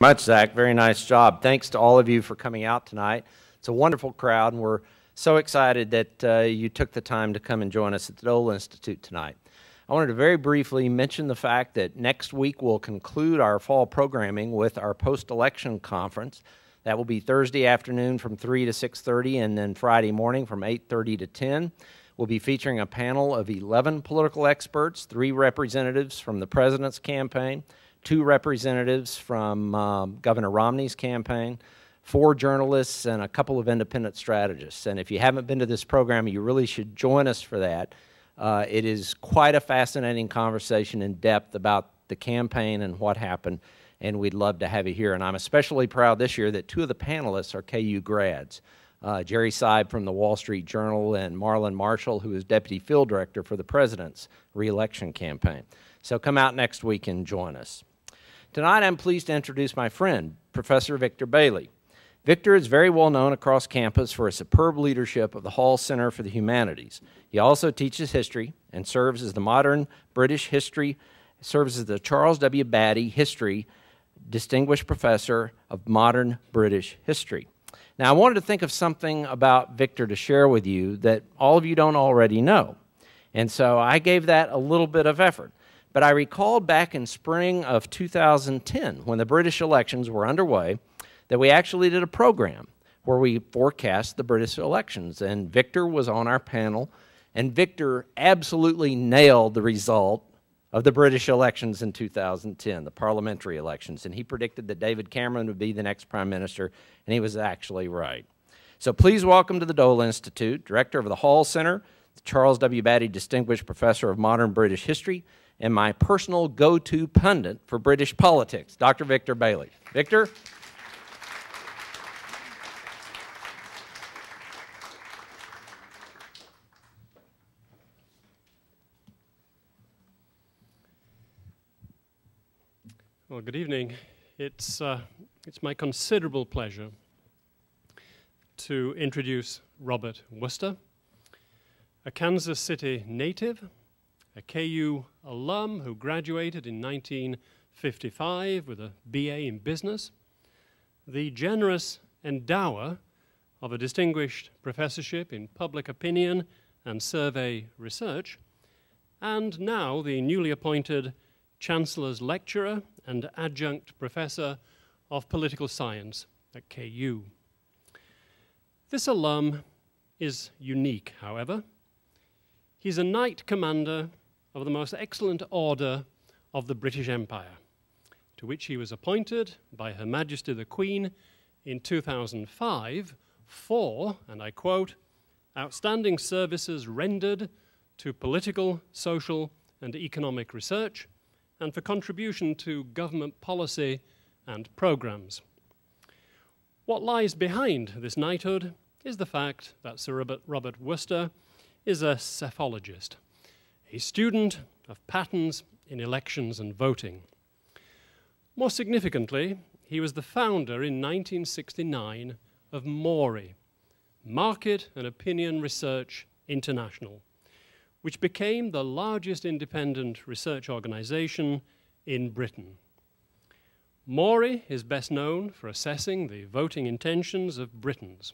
Much, Zach. Very nice job. Thanks to all of you for coming out tonight. It's a wonderful crowd, and we're so excited that you took the time to come and join us at the Dole Institute tonight. I wanted to very briefly mention the fact that next week we'll conclude our fall programming with our post-election conference. That will be Thursday afternoon from 3 to 6:30, and then Friday morning from 8:30 to 10. We'll be featuring a panel of 11 political experts, 3 representatives from the president's campaign, 2 representatives from Governor Romney's campaign, 4 journalists, and a couple of independent strategists. And if you haven't been to this program, you really should join us for that. It is quite a fascinating conversation in depth about the campaign and what happened, and we'd love to have you here. And I'm especially proud this year that 2 of the panelists are KU grads, Jerry Seib from the Wall Street Journal and Marlon Marshall, who is Deputy Field Director for the President's re-election campaign. So come out next week and join us. Tonight I'm pleased to introduce my friend, Professor Victor Bailey. Victor is very well known across campus for his superb leadership of the Hall Center for the Humanities. He also teaches history and serves as the Charles W. Batty History Distinguished Professor of Modern British History. Now, I wanted to think of something about Victor to share with you that all of you don't already know. And so I gave that a little bit of effort. But I recalled back in spring of 2010, when the British elections were underway, that we actually did a program where we forecast the British elections. And Victor was on our panel, and Victor absolutely nailed the result of the British elections in 2010, the parliamentary elections. And he predicted that David Cameron would be the next prime minister, and he was actually right. So please welcome to the Dole Institute, Director of the Hall Center, the Charles W. Batty Distinguished Professor of Modern British History, and my personal go-to pundit for British politics, Dr. Victor Bailey. Victor? Well, good evening. It's my considerable pleasure to introduce Robert Worster, a Kansas City native, a KU alum who graduated in 1955 with a BA in business, the generous endower of a distinguished professorship in public opinion and survey research, and now the newly appointed Chancellor's Lecturer and Adjunct Professor of Political Science at KU. This alum is unique, however. He's a Knight Commander of the most excellent order of the British Empire, to which he was appointed by Her Majesty the Queen in 2005 for, and I quote, outstanding services rendered to political, social, and economic research, and for contribution to government policy and programs. What lies behind this knighthood is the fact that Sir Robert Worster is a psephologist, a student of patterns in elections and voting. More significantly, he was the founder in 1969 of MORI, Market and Opinion Research International, which became the largest independent research organization in Britain. MORI is best known for assessing the voting intentions of Britons,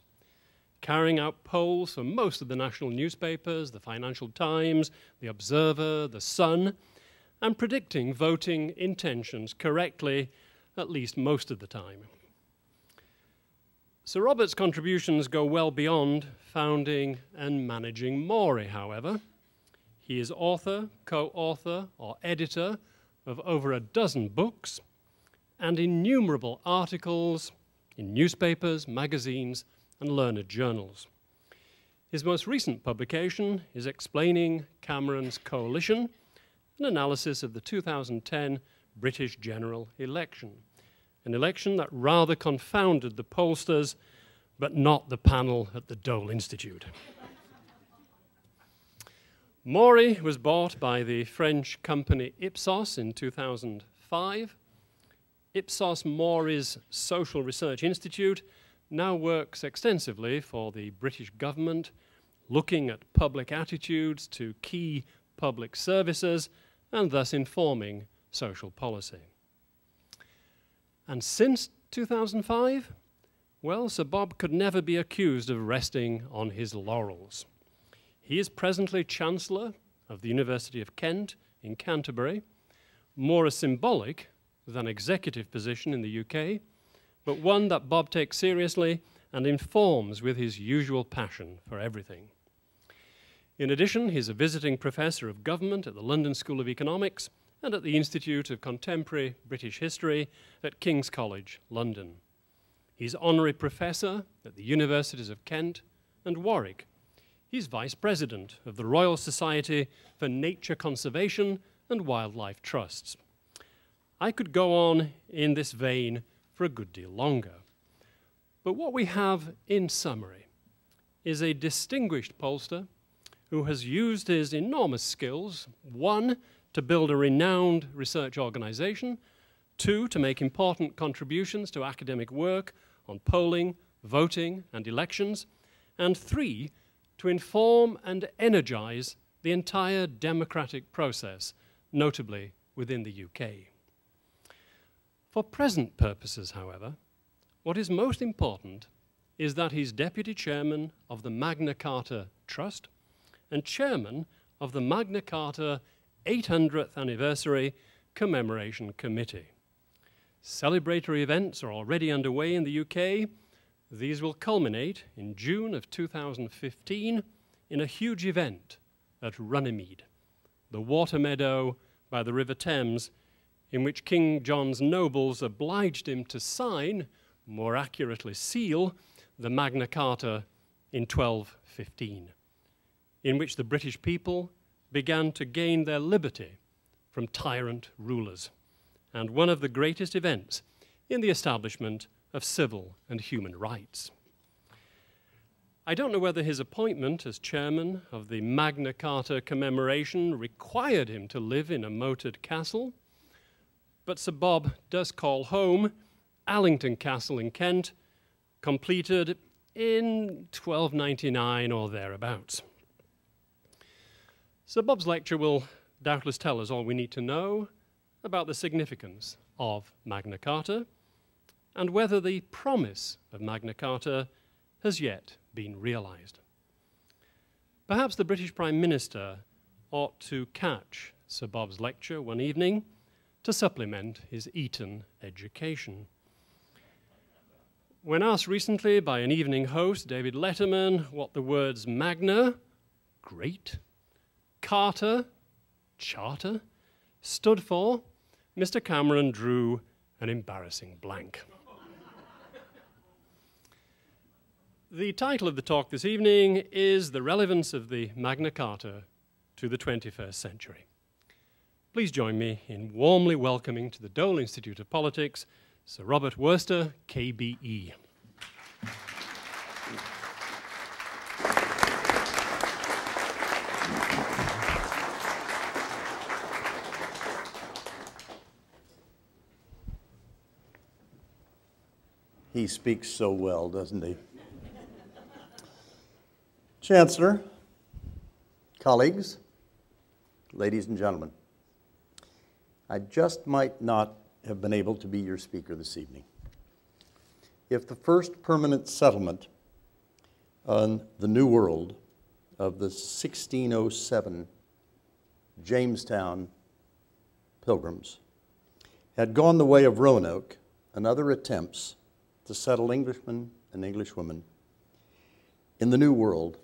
carrying out polls for most of the national newspapers, the Financial Times, the Observer, the Sun, and predicting voting intentions correctly at least most of the time. Sir Robert's contributions go well beyond founding and managing MORI, however. He is author, co-author, or editor of over a dozen books and innumerable articles in newspapers, magazines, and learned journals. His most recent publication is Explaining Cameron's Coalition, an analysis of the 2010 British general election, an election that rather confounded the pollsters, but not the panel at the Dole Institute. MORI was bought by the French company Ipsos in 2005. Ipsos MORI's Social Research Institute now works extensively for the British government, looking at public attitudes to key public services and thus informing social policy. And since 2005, well, Sir Bob could never be accused of resting on his laurels. He is presently Chancellor of the University of Kent in Canterbury, more a symbolic than executive position in the UK, but one that Bob takes seriously and informs with his usual passion for everything. In addition, he's a visiting professor of government at the London School of Economics and at the Institute of Contemporary British History at King's College, London. He's honorary professor at the Universities of Kent and Warwick. He's vice president of the Royal Society for Nature Conservation and Wildlife Trusts. I could go on in this vein for a good deal longer. But what we have in summary is a distinguished pollster who has used his enormous skills, 1, to build a renowned research organization, 2, to make important contributions to academic work on polling, voting, and elections, and 3, to inform and energize the entire democratic process, notably within the UK. For present purposes, however, what is most important is that he's Deputy Chairman of the Magna Carta Trust and Chairman of the Magna Carta 800th Anniversary Commemoration Committee. Celebratory events are already underway in the UK. These will culminate in June of 2015 in a huge event at Runnymede, the water meadow by the River Thames, in which King John's nobles obliged him to sign, more accurately seal, the Magna Carta in 1215, in which the British people began to gain their liberty from tyrant rulers, and one of the greatest events in the establishment of civil and human rights. I don't know whether his appointment as chairman of the Magna Carta commemoration required him to live in a moated castle, but Sir Bob does call home Allington Castle in Kent, completed in 1299 or thereabouts. Sir Bob's lecture will doubtless tell us all we need to know about the significance of Magna Carta and whether the promise of Magna Carta has yet been realized. Perhaps the British Prime Minister ought to catch Sir Bob's lecture one evening to supplement his Eton education. When asked recently by an evening host, David Letterman, what the words Magna, great, Carta, charter, stood for, Mr. Cameron drew an embarrassing blank. The title of the talk this evening is The Relevance of the Magna Carta to the 21st Century. Please join me in warmly welcoming to the Dole Institute of Politics, Sir Robert Worster, KBE. He speaks so well, doesn't he? Chancellor, colleagues, ladies and gentlemen, I just might not have been able to be your speaker this evening if the first permanent settlement on the New World of the 1607 Jamestown Pilgrims had gone the way of Roanoke and other attempts to settle Englishmen and Englishwomen in the New World,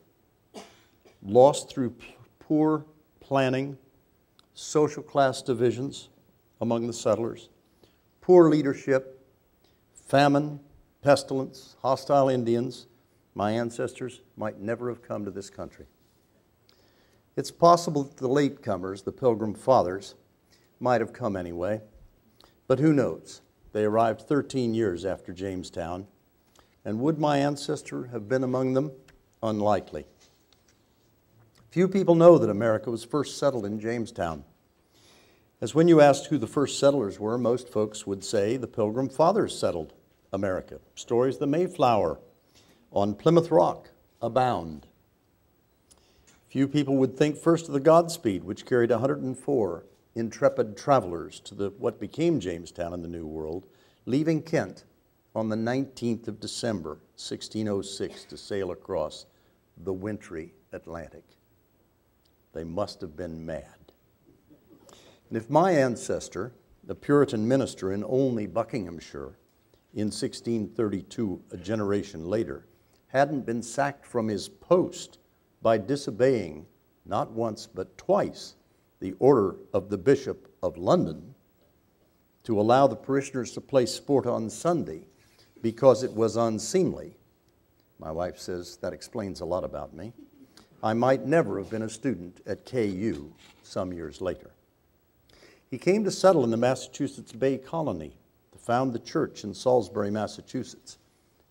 lost through poor planning, social class divisions among the settlers, poor leadership, famine, pestilence, hostile Indians, my ancestors might never have come to this country. It's possible that the latecomers, the Pilgrim Fathers, might have come anyway, but who knows? They arrived 13 years after Jamestown, and would my ancestor have been among them? Unlikely. Few people know that America was first settled in Jamestown. As when you asked who the first settlers were, most folks would say the Pilgrim Fathers settled America. Stories of the Mayflower on Plymouth Rock abound. Few people would think first of the Godspeed, which carried 104 intrepid travelers to what became Jamestown in the New World, leaving Kent on the 19th of December, 1606, to sail across the wintry Atlantic. They must have been mad. And if my ancestor, the Puritan minister in Olney, Buckinghamshire, in 1632, a generation later, hadn't been sacked from his post by disobeying, not once but twice, the order of the Bishop of London to allow the parishioners to play sport on Sunday because it was unseemly, my wife says that explains a lot about me, I might never have been a student at KU some years later. He came to settle in the Massachusetts Bay Colony to found the church in Salisbury, Massachusetts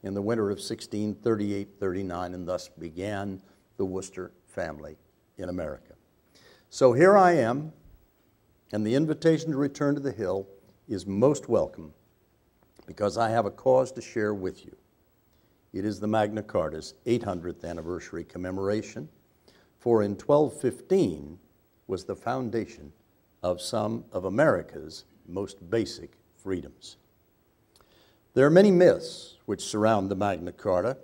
in the winter of 1638-39, and thus began the Worcester family in America. So here I am, and the invitation to return to the Hill is most welcome because I have a cause to share with you. It is the Magna Carta's 800th anniversary commemoration, for in 1215 was the foundation of some of America's most basic freedoms. There are many myths which surround the Magna Carta.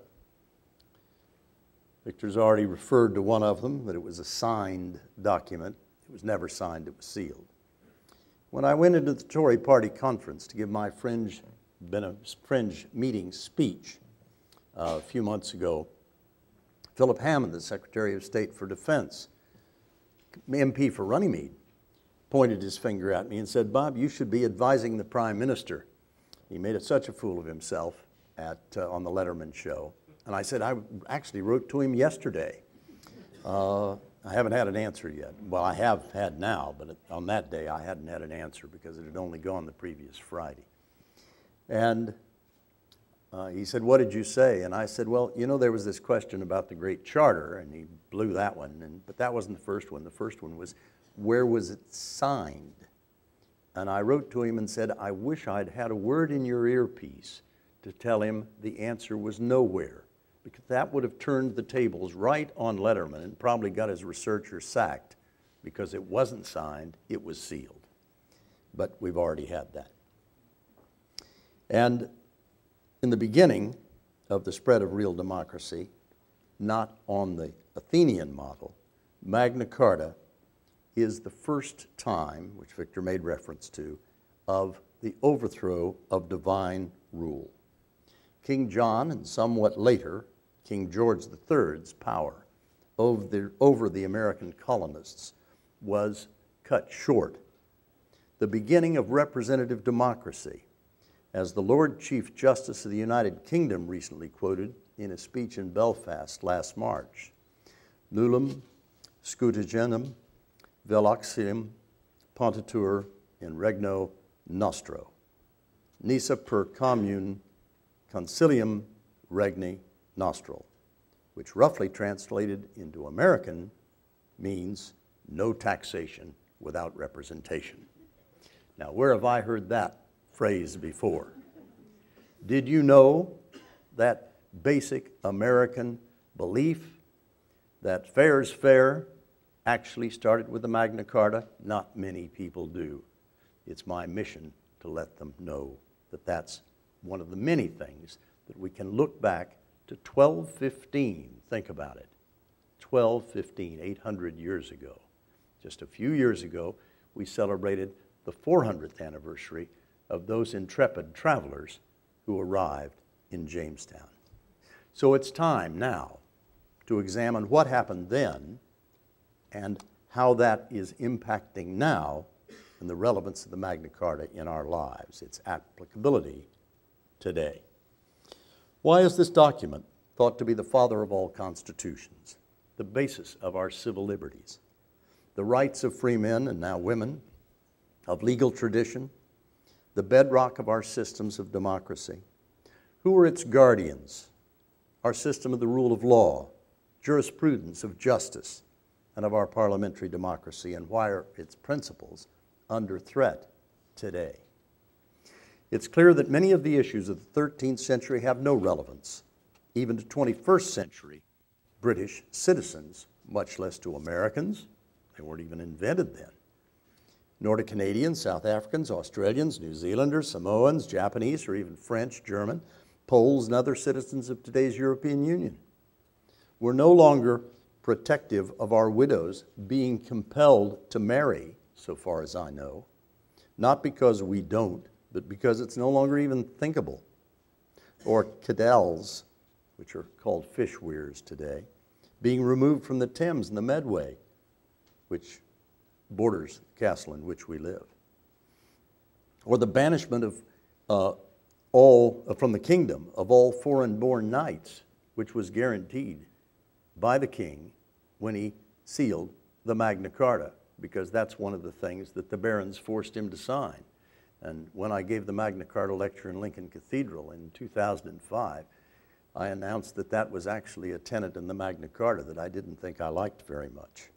Victor's already referred to one of them, that it was a signed document. It was never signed, it was sealed. When I went into the Tory party conference to give my fringe meeting speech a few months ago, Philip Hammond, the Secretary of State for Defense, MP for Runnymede, pointed his finger at me and said, "Bob, you should be advising the Prime Minister." He made such a fool of himself on the Letterman show. And I said, I actually wrote to him yesterday. I haven't had an answer yet. Well, I have had now, but on that day I hadn't had an answer because it had only gone the previous Friday. And he said, "What did you say?" And I said, "Well, you know, there was this question about the Great Charter," and he blew that one, but that wasn't the first one. The first one was, where was it signed? And I wrote to him and said, "I wish I'd had a word in your earpiece to tell him the answer was nowhere, because that would have turned the tables right on Letterman and probably got his researcher sacked because it wasn't signed, it was sealed." But we've already had that. And in the beginning of the spread of real democracy, not on the Athenian model, Magna Carta is the first time, which Victor made reference to, of the overthrow of divine rule. King John, and somewhat later, King George III's power over the American colonists was cut short. The beginning of representative democracy, as the Lord Chief Justice of the United Kingdom recently quoted in a speech in Belfast last March, "Nullum scutagenum veloxium pontitur in regno nostro, nisa per commune concilium regni nostro," which roughly translated into American means no taxation without representation. Now, where have I heard that phrase before? Did you know that basic American belief that fair is fair actually started with the Magna Carta? Not many people do. It's my mission to let them know that that's one of the many things that we can look back to 1215. Think about it. 1215, 800 years ago. Just a few years ago, we celebrated the 400th anniversary of those intrepid travelers who arrived in Jamestown. So it's time now to examine what happened then and how that is impacting now and the relevance of the Magna Carta in our lives, its applicability today. Why is this document thought to be the father of all constitutions, the basis of our civil liberties, the rights of free men and now women, of legal tradition, the bedrock of our systems of democracy? Who are its guardians? Our system of the rule of law, jurisprudence of justice, and of our parliamentary democracy, and why are its principles under threat today? It's clear that many of the issues of the 13th century have no relevance, even to 21st century British citizens, much less to Americans. They weren't even invented then. nor to Canadians, South Africans, Australians, New Zealanders, Samoans, Japanese, or even French, German, Poles, and other citizens of today's European Union. We're no longer protective of our widows being compelled to marry, so far as I know, not because we don't, but because it's no longer even thinkable. Or cadelles, which are called fish weirs today, being removed from the Thames and the Medway, which borders the castle in which we live. Or the banishment of from the kingdom of all foreign-born knights, which was guaranteed by the king when he sealed the Magna Carta, because that's one of the things that the barons forced him to sign. And when I gave the Magna Carta lecture in Lincoln Cathedral in 2005, I announced that that was actually a tenet in the Magna Carta that I didn't think I liked very much.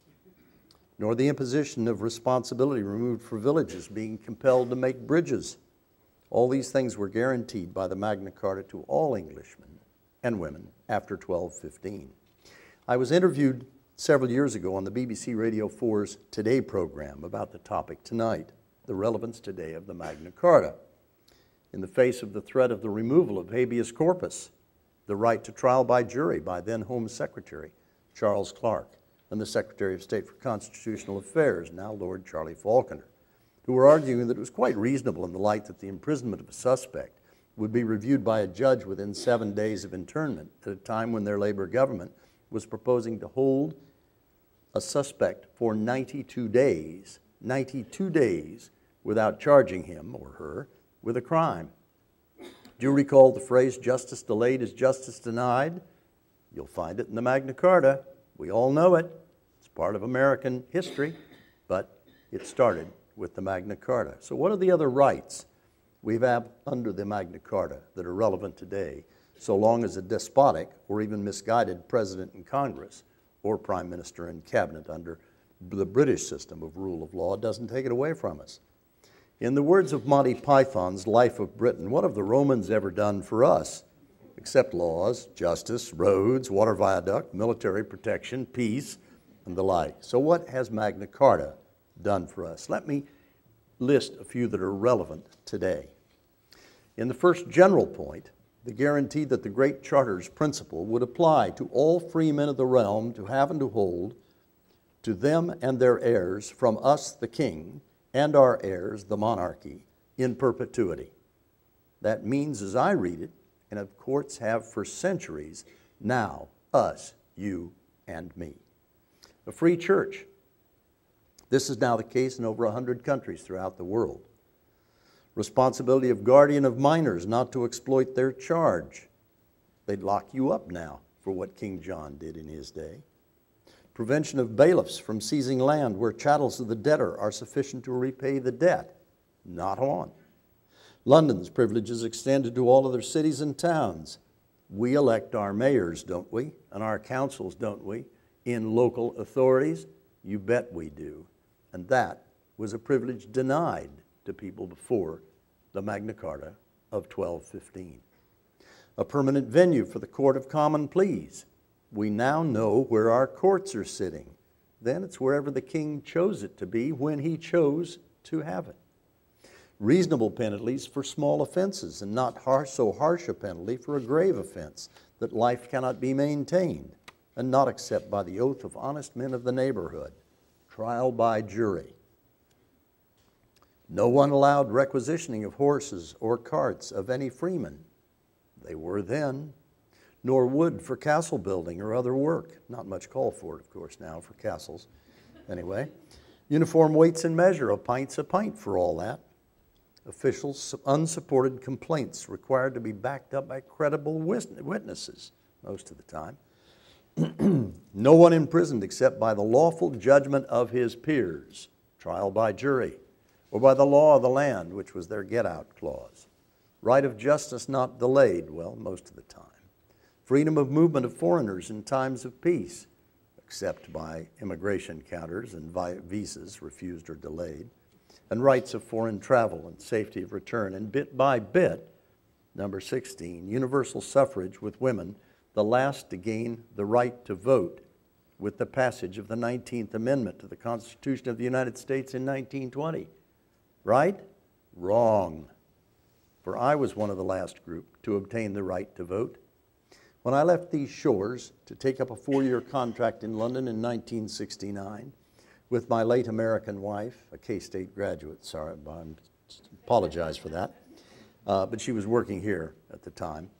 Nor the imposition of responsibility removed for villages being compelled to make bridges. All these things were guaranteed by the Magna Carta to all Englishmen and women after 1215. I was interviewed several years ago on the BBC Radio 4's Today program about the topic tonight, the relevance today of the Magna Carta. In the face of the threat of the removal of habeas corpus, the right to trial by jury by then Home Secretary Charles Clarke and the Secretary of State for Constitutional Affairs, now Lord Charlie Falconer, who were arguing that it was quite reasonable in the light that the imprisonment of a suspect would be reviewed by a judge within 7 days of internment at a time when their Labor government was proposing to hold a suspect for 92 days without charging him or her with a crime. Do you recall the phrase, justice delayed is justice denied? You'll find it in the Magna Carta. We all know it. It's part of American history, but it started with the Magna Carta. So what are the other rights we have under the Magna Carta that are relevant today, so long as a despotic or even misguided president and Congress or prime minister and cabinet under the British system of rule of law doesn't take it away from us? In the words of Monty Python's Life of Britain, what have the Romans ever done for us except laws, justice, roads, water viaduct, military protection, peace, and the like? So what has Magna Carta done for us? Let me list a few that are relevant today. In the first general point, the guarantee that the Great Charter's principle would apply to all free men of the realm to have and to hold, to them and their heirs, from us the king, and our heirs, the monarchy, in perpetuity. That means, as I read it, and of courts have for centuries, now, us, you, and me. A free church. This is now the case in over 100 countries throughout the world. Responsibility of guardian of minors not to exploit their charge. They'd lock you up now for what King John did in his day. Prevention of bailiffs from seizing land where chattels of the debtor are sufficient to repay the debt. Not on. London's privileges extended to all other cities and towns. We elect our mayors, don't we? And our councils, don't we? In local authorities? You bet we do. And that was a privilege denied to people before the Magna Carta of 1215. A permanent venue for the Court of Common Pleas. We now know where our courts are sitting. Then it's wherever the king chose it to be when he chose to have it. Reasonable penalties for small offenses and not so harsh a penalty for a grave offense that life cannot be maintained and not except by the oath of honest men of the neighborhood. Trial by jury. No one allowed requisitioning of horses or carts of any freeman. They were then. Nor wood for castle building or other work. Not much call for it, of course, now for castles. Anyway, uniform weights and measure, a pint's a pint for all that. Officials' unsupported complaints required to be backed up by credible witnesses most of the time. No one imprisoned except by the lawful judgment of his peers, trial by jury, or by the law of the land, which was their get-out clause. Right of justice not delayed, well, most of the time. Freedom of movement of foreigners in times of peace, except by immigration counters and visas refused or delayed, and rights of foreign travel and safety of return. And bit by bit, number 16, universal suffrage with women, the last to gain the right to vote with the passage of the 19th Amendment to the Constitution of the United States in 1920. Right? Wrong. For I was one of the last group to obtain the right to vote. When I left these shores to take up a 4-year contract in London in 1969 with my late American wife, a K-State graduate, sorry, I apologize for that, but she was working here at the time,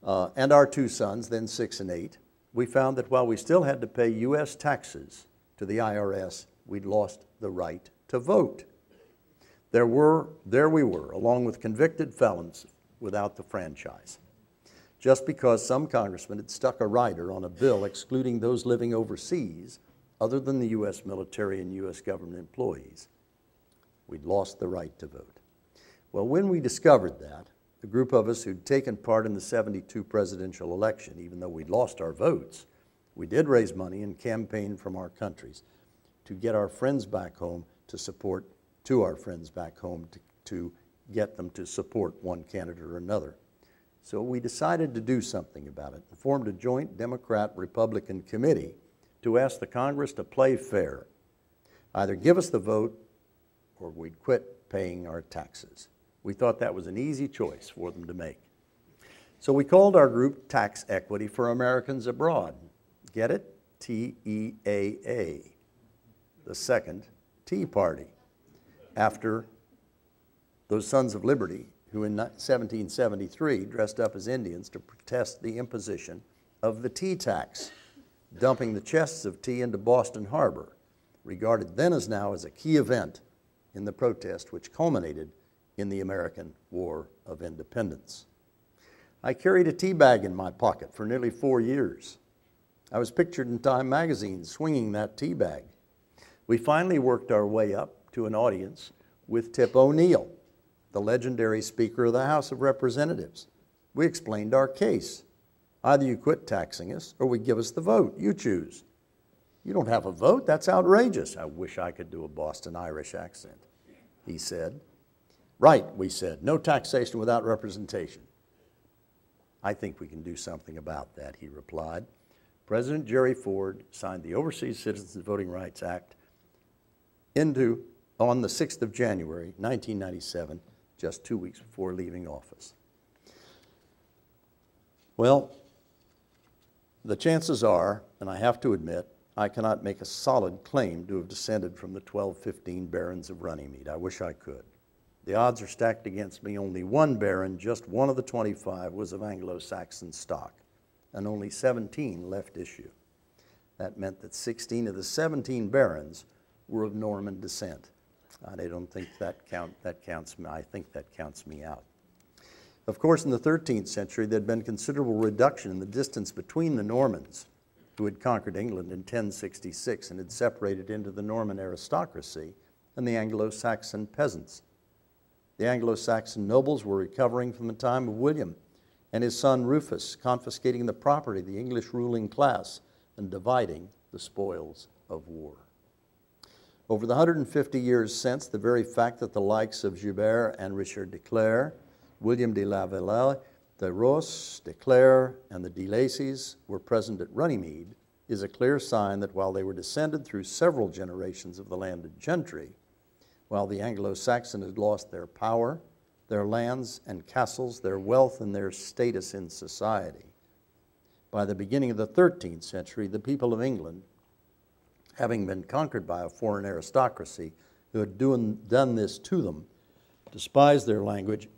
and our 2 sons, then 6 and 8, we found that while we still had to pay U.S. taxes to the IRS, we'd lost the right to vote. There we were, along with convicted felons without the franchise. Just because some congressman had stuck a rider on a bill excluding those living overseas, other than the U.S. military and U.S. government employees, we'd lost the right to vote. Well, when we discovered that, a group of us who'd taken part in the ‑72 presidential election, even though we'd lost our votes, we did raise money and campaign from our countries to get our friends back home to support, to get them to support one candidate or another. So we decided to do something about it and formed a joint Democrat-Republican committee to ask the Congress to play fair. Either give us the vote or we'd quit paying our taxes. We thought that was an easy choice for them to make. So we called our group Tax Equity for Americans Abroad. Get it? TEAA, the second Tea Party, after those Sons of Liberty who in 1773 dressed up as Indians to protest the imposition of the tea tax, dumping the chests of tea into Boston Harbor, regarded then as now as a key event in the protest which culminated in the American War of Independence. I carried a tea bag in my pocket for nearly 4 years. I was pictured in Time magazine swinging that tea bag. We finally worked our way up to an audience with Tip O'Neill, the legendary Speaker of the House of Representatives. We explained our case. Either you quit taxing us or we give us the vote. You choose. You don't have a vote? That's outrageous. I wish I could do a Boston Irish accent, he said. Right, we said, no taxation without representation. I think we can do something about that, he replied. President Jerry Ford signed the Overseas Citizens Voting Rights Act on the 6th of January, 1997, just 2 weeks before leaving office. Well, the chances are, and I have to admit, I cannot make a solid claim to have descended from the 1215 barons of Runnymede. I wish I could. The odds are stacked against me. Only one baron, just one of the 25, was of Anglo-Saxon stock, and only 17 left issue. That meant that 16 of the 17 barons were of Norman descent. I don't think that counts me. I think that counts me out. Of course, in the 13th century, there had been considerable reduction in the distance between the Normans, who had conquered England in 1066 and had separated into the Norman aristocracy, and the Anglo-Saxon peasants. The Anglo-Saxon nobles were recovering from the time of William and his son Rufus, confiscating the property of the English ruling class and dividing the spoils of war. Over the 150 years since, the very fact that the likes of Joubert and Richard de Clare, William de la Vallée, de Ros, de Clare, and the de Lacys were present at Runnymede is a clear sign that while they were descended through several generations of the landed gentry, while the Anglo-Saxon had lost their power, their lands and castles, their wealth, and their status in society. By the beginning of the 13th century, the people of England, having been conquered by a foreign aristocracy who had done this to them, despised their language,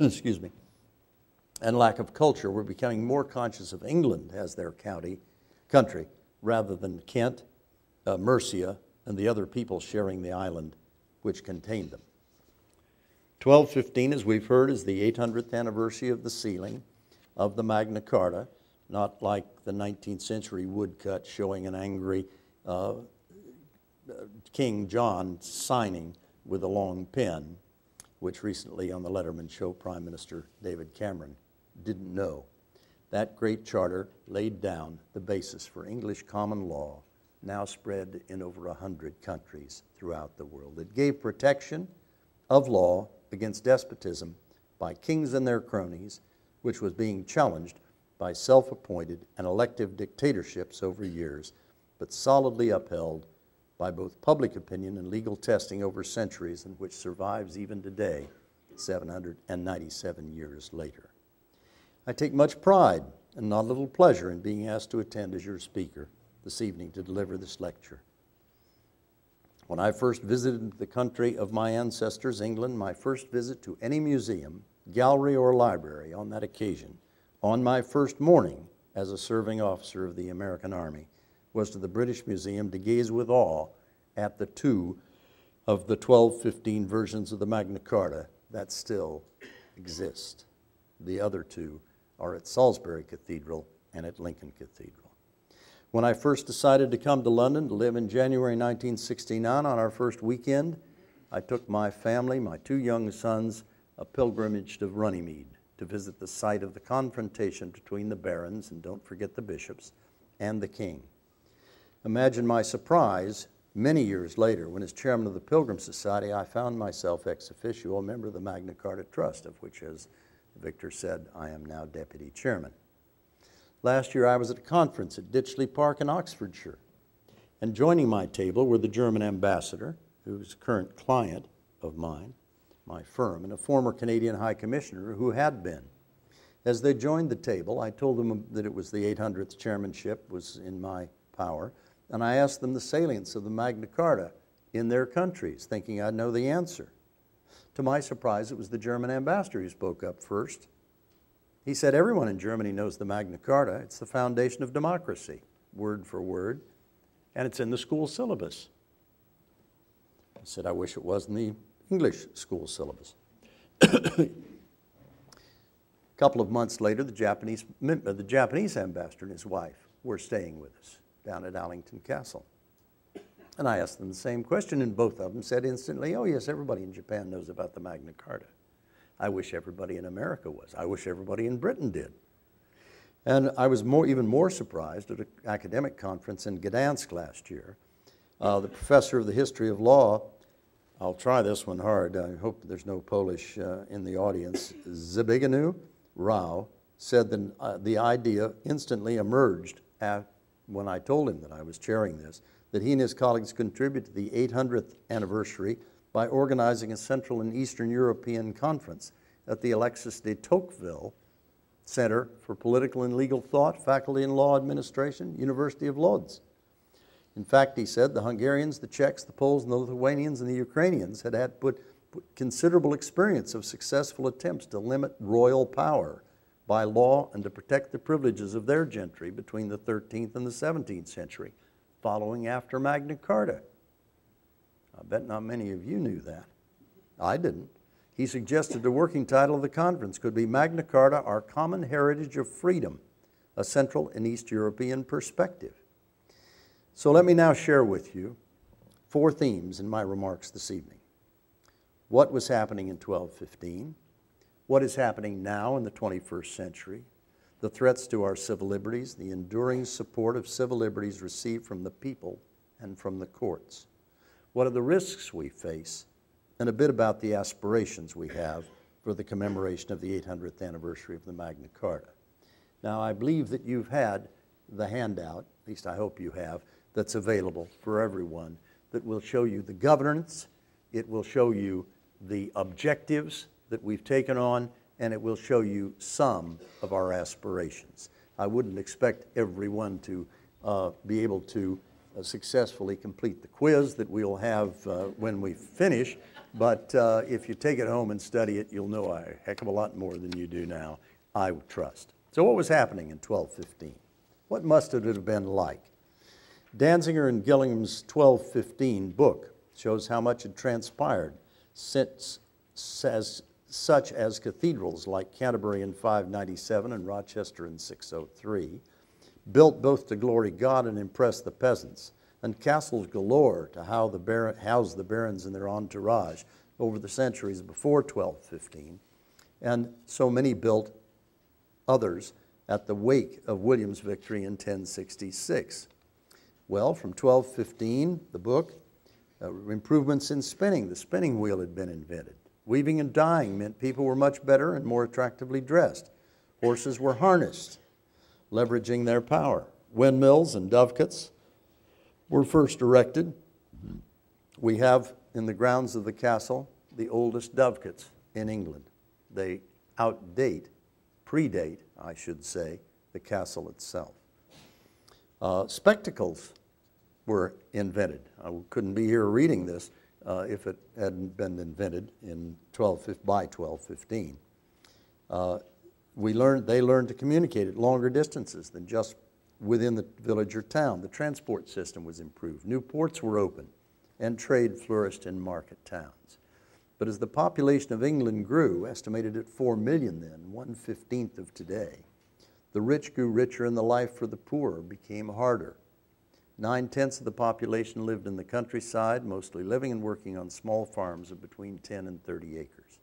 excuse me, and lack of culture, were becoming more conscious of England as their country, rather than Kent, Mercia, and the other people sharing the island which contained them. 1215, as we've heard, is the 800th anniversary of the sealing of the Magna Carta, not like the 19th century woodcut showing an angry King John signing with a long pen, which recently on the Letterman show Prime Minister David Cameron didn't know. That great charter laid down the basis for English common law, now spread in over 100 countries throughout the world. It gave protection of law against despotism by kings and their cronies, which was being challenged by self-appointed and elective dictatorships over years, but solidly upheld by both public opinion and legal testing over centuries, and which survives even today, 797 years later. I take much pride and not a little pleasure in being asked to attend as your speaker this evening to deliver this lecture. When I first visited the country of my ancestors, England, my first visit to any museum, gallery, or library on that occasion, on my first morning as a serving officer of the American Army, was to the British Museum to gaze with awe at the two of the 1215 versions of the Magna Carta that still exist. The other two are at Salisbury Cathedral and at Lincoln Cathedral. When I first decided to come to London to live in January 1969 on our first weekend, I took my family, my two young sons, a pilgrimage to Runnymede to visit the site of the confrontation between the barons, and don't forget the bishops, and the king. Imagine my surprise many years later when, as chairman of the Pilgrim Society, I found myself ex officio a member of the Magna Carta Trust, of which, as Victor said, I am now deputy chairman. Last year I was at a conference at Ditchley Park in Oxfordshire, and joining my table were the German ambassador, who's a current client of mine, my firm, and a former Canadian High Commissioner who had been. As they joined the table, I told them that it was the 800th chairmanship was in my power, and I asked them the salience of the Magna Carta in their countries, thinking I'd know the answer. To my surprise, it was the German ambassador who spoke up first. He said, everyone in Germany knows the Magna Carta. It's the foundation of democracy, word for word, and it's in the school syllabus. I said, I wish it was in the English school syllabus. A couple of months later, the Japanese ambassador and his wife were staying with us down at Allington Castle. And I asked them the same question, and both of them said instantly, oh yes, everybody in Japan knows about the Magna Carta. I wish everybody in America was. I wish everybody in Britain did. And I was even more surprised at an academic conference in Gdansk last year. The professor of the history of law, I'll try this one hard, I hope there's no Polish in the audience, Zbigniew Rau, said that the idea instantly emerged when I told him that I was chairing this, that he and his colleagues contribute to the 800th anniversary by organizing a Central and Eastern European conference at the Alexis de Tocqueville Center for Political and Legal Thought, Faculty in Law Administration, University of Lodz. In fact, he said the Hungarians, the Czechs, the Poles, and the Lithuanians, and the Ukrainians had put considerable experience of successful attempts to limit royal power by law and to protect the privileges of their gentry between the 13th and the 17th century, following after Magna Carta. I bet not many of you knew that. I didn't. He suggested the working title of the conference could be Magna Carta, Our Common Heritage of Freedom, a Central and East European Perspective. So let me now share with you 4 themes in my remarks this evening. What was happening in 1215? What is happening now in the 21st century? The threats to our civil liberties, the enduring support of civil liberties received from the people and from the courts. What are the risks we face? And a bit about the aspirations we have for the commemoration of the 800th anniversary of the Magna Carta. Now, I believe that you've had the handout, at least I hope you have, that's available for everyone, that will show you the governance, it will show you the objectives that we've taken on, and it will show you some of our aspirations. I wouldn't expect everyone to be able to successfully complete the quiz that we'll have when we finish, but if you take it home and study it, you'll know a heck of a lot more than you do now, I would trust. So what was happening in 1215? What must it have been like? Danziger and Gillingham's 1215 book shows how much had transpired since, such as cathedrals like Canterbury in 597 and Rochester in 603, built both to glory God and impress the peasants, and castles galore to house the barons and their entourage over the centuries before 1215, and so many built others at the wake of William's victory in 1066. Well, from 1215, the book, improvements in spinning. The spinning wheel had been invented. Weaving and dyeing meant people were much better and more attractively dressed. Horses were harnessed, leveraging their power. Windmills and dovecotes were first erected. We have in the grounds of the castle the oldest dovecotes in England. They predate, I should say, the castle itself. Spectacles were invented. I couldn't be here reading this if it hadn't been invented by 1215. They learned to communicate at longer distances than just within the village or town. The transport system was improved. New ports were opened, and trade flourished in market towns. But as the population of England grew, estimated at 4 million then, 1/15 of today, the rich grew richer and the life for the poor became harder. 9/10 of the population lived in the countryside, mostly living and working on small farms of between 10 and 30 acres.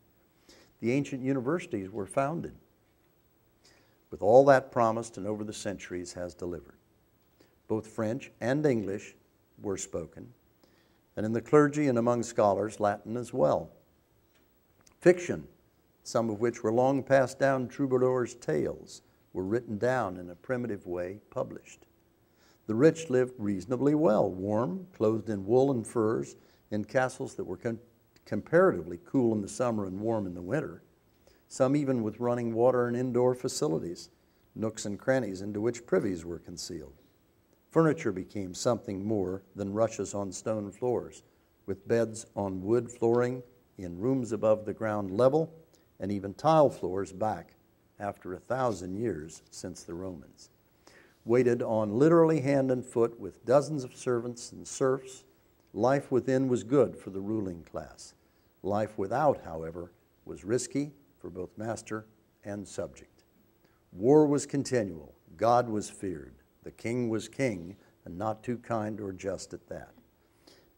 The ancient universities were founded. With all that promised and over the centuries has delivered. Both French and English were spoken, and in the clergy and among scholars, Latin as well. Fiction, some of which were long passed down troubadours' tales, were written down in a primitive way, published. The rich lived reasonably well, warm, clothed in wool and furs, in castles that were comparatively cool in the summer and warm in the winter, some even with running water and indoor facilities, nooks and crannies into which privies were concealed. Furniture became something more than rushes on stone floors, with beds on wood flooring in rooms above the ground level, and even tile floors back after 1,000 years since the Romans. Waited on literally hand and foot with dozens of servants and serfs, life within was good for the ruling class. Life without, however, was risky for both master and subject. War was continual, God was feared, the king was king, and not too kind or just at that.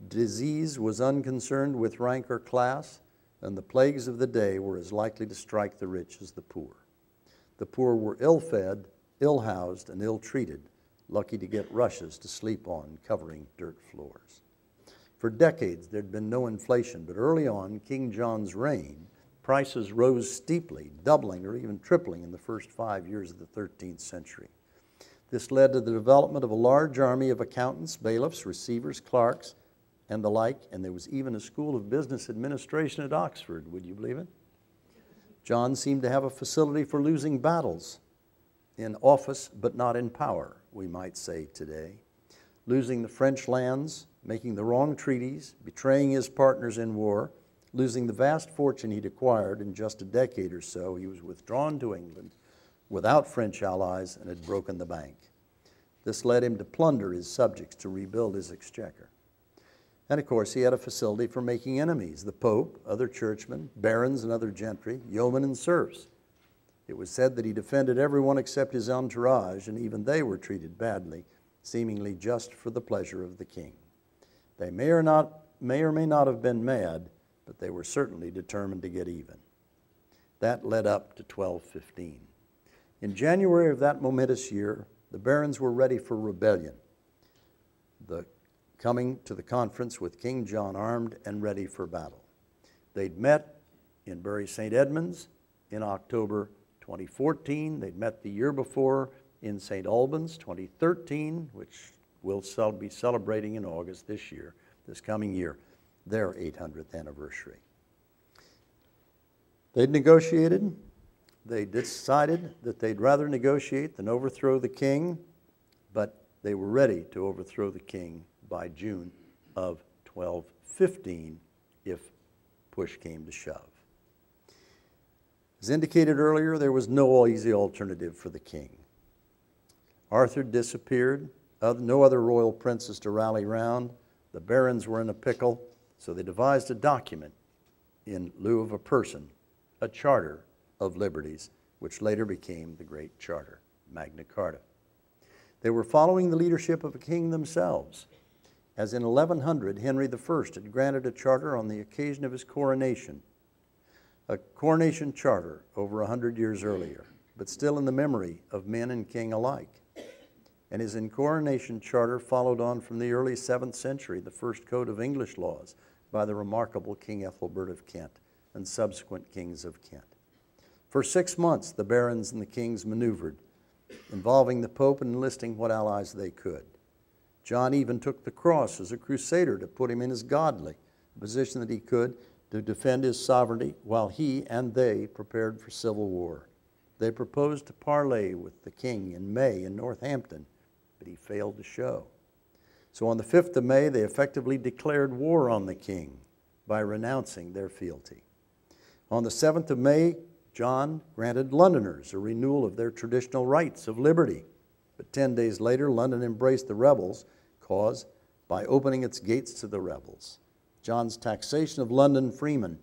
Disease was unconcerned with rank or class, and the plagues of the day were as likely to strike the rich as the poor. The poor were ill-fed, ill-housed, and ill-treated, lucky to get rushes to sleep on covering dirt floors. For decades, there'd been no inflation, but early on, King John's reign, prices rose steeply, doubling or even tripling in the first 5 years of the 13th century. This led to the development of a large army of accountants, bailiffs, receivers, clerks, and the like, and there was even a school of business administration at Oxford, would you believe it? John seemed to have a facility for losing battles in office, but not in power, we might say today. Losing the French lands, making the wrong treaties, betraying his partners in war, losing the vast fortune he'd acquired in just a decade or so, he was withdrawn to England without French allies and had broken the bank. This led him to plunder his subjects to rebuild his exchequer. And of course, he had a facility for making enemies, the Pope, other churchmen, barons and other gentry, yeomen and serfs. It was said that he defended everyone except his entourage, and even they were treated badly, seemingly just for the pleasure of the king. They may or may not have been mad, but they were certainly determined to get even. That led up to 1215. In January of that momentous year, the barons were ready for rebellion, coming to the conference with King John armed and ready for battle. They'd met in Bury St. Edmunds in October 2014. They'd met the year before in St. Albans, 2013, which we'll be celebrating in August this coming year, their 800th anniversary. They'd negotiated. They decided that they'd rather negotiate than overthrow the king, but they were ready to overthrow the king by June of 1215 if push came to shove. As indicated earlier, there was no easy alternative for the king. Arthur disappeared, no other royal princes to rally round. The barons were in a pickle, so they devised a document in lieu of a person, a charter of liberties, which later became the Great Charter, Magna Carta. They were following the leadership of a king themselves, as in 1100 Henry I had granted a charter on the occasion of his coronation, a coronation charter over 100 years earlier, but still in the memory of men and king alike. And his coronation charter followed on from the early 7th century, the first code of English laws by the remarkable King Ethelbert of Kent and subsequent kings of Kent. For 6 months, the barons and the kings maneuvered, involving the Pope and enlisting what allies they could. John even took the cross as a crusader to put him in his godly position that he could to defend his sovereignty while he and they prepared for civil war. They proposed to parley with the king in May in Northampton, but he failed to show. So on the 5th of May, they effectively declared war on the king by renouncing their fealty. On the 7th of May, John granted Londoners a renewal of their traditional rights of liberty. But 10 days later, London embraced the rebels' cause by opening its gates to the rebels. John's taxation of London freemen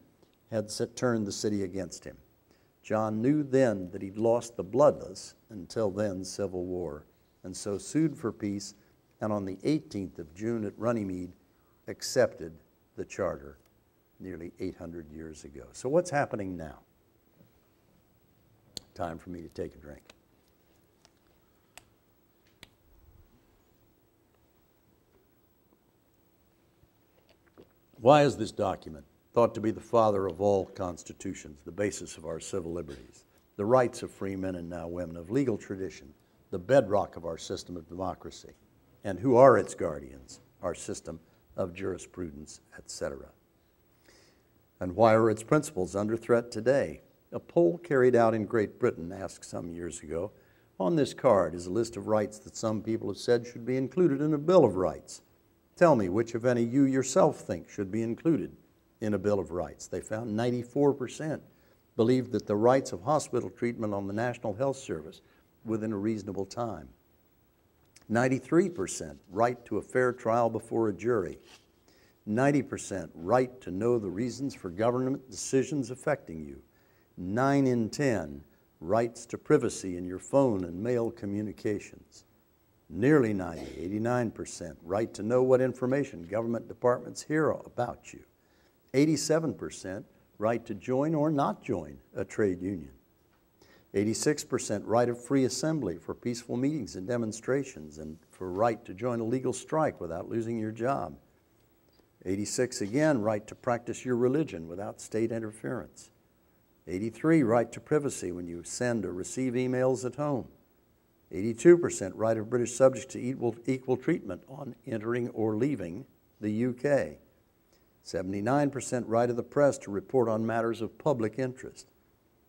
had turned the city against him. John knew then that he'd lost the bloodless, until then, civil war, and so sued for peace, and on the 18th of June at Runnymede, accepted the charter nearly 800 years ago. So what's happening now? Time for me to take a drink. Why is this document thought to be the father of all constitutions, the basis of our civil liberties, the rights of free men and now women, of legal tradition, the bedrock of our system of democracy, and who are its guardians, our system of jurisprudence, etc.? And why are its principles under threat today? A poll carried out in Great Britain asked some years ago, on this card is a list of rights that some people have said should be included in a Bill of Rights. Tell me which, if any, you yourself think should be included in a Bill of Rights. They found 94% believed that the rights of hospital treatment on the National Health Service within a reasonable time. 93% right to a fair trial before a jury. 90% right to know the reasons for government decisions affecting you. 9 in 10 rights to privacy in your phone and mail communications. Nearly 89% right to know what information government departments hear about you. 87% right to join or not join a trade union. 86% right of free assembly for peaceful meetings and demonstrations, and for right to join a legal strike without losing your job. 86 again, right to practice your religion without state interference. 83, right to privacy when you send or receive emails at home. 82% right of British subjects to equal treatment on entering or leaving the UK. 79% right of the press to report on matters of public interest.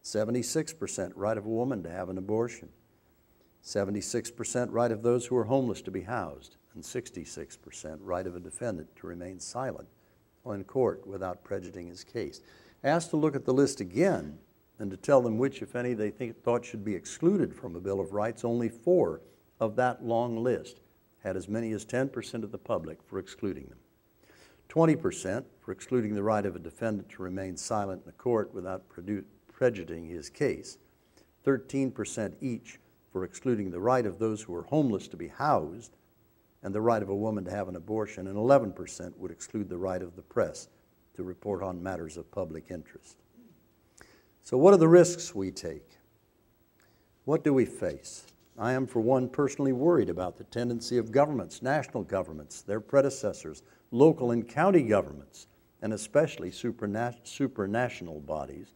76% right of a woman to have an abortion. 76% right of those who are homeless to be housed. And 66% right of a defendant to remain silent in court without prejudicing his case. Asked to look at the list again and to tell them which, if any, they thought should be excluded from a Bill of Rights, only 4 of that long list had as many as 10% of the public for excluding them. 20% for excluding the right of a defendant to remain silent in the court without prejudicing his case. 13% each for excluding the right of those who are homeless to be housed and the right of a woman to have an abortion, and 11% would exclude the right of the press to report on matters of public interest. So what are the risks we take? What do we face? I am, for one, personally worried about the tendency of governments, national governments, their predecessors, local and county governments, and especially supranational bodies,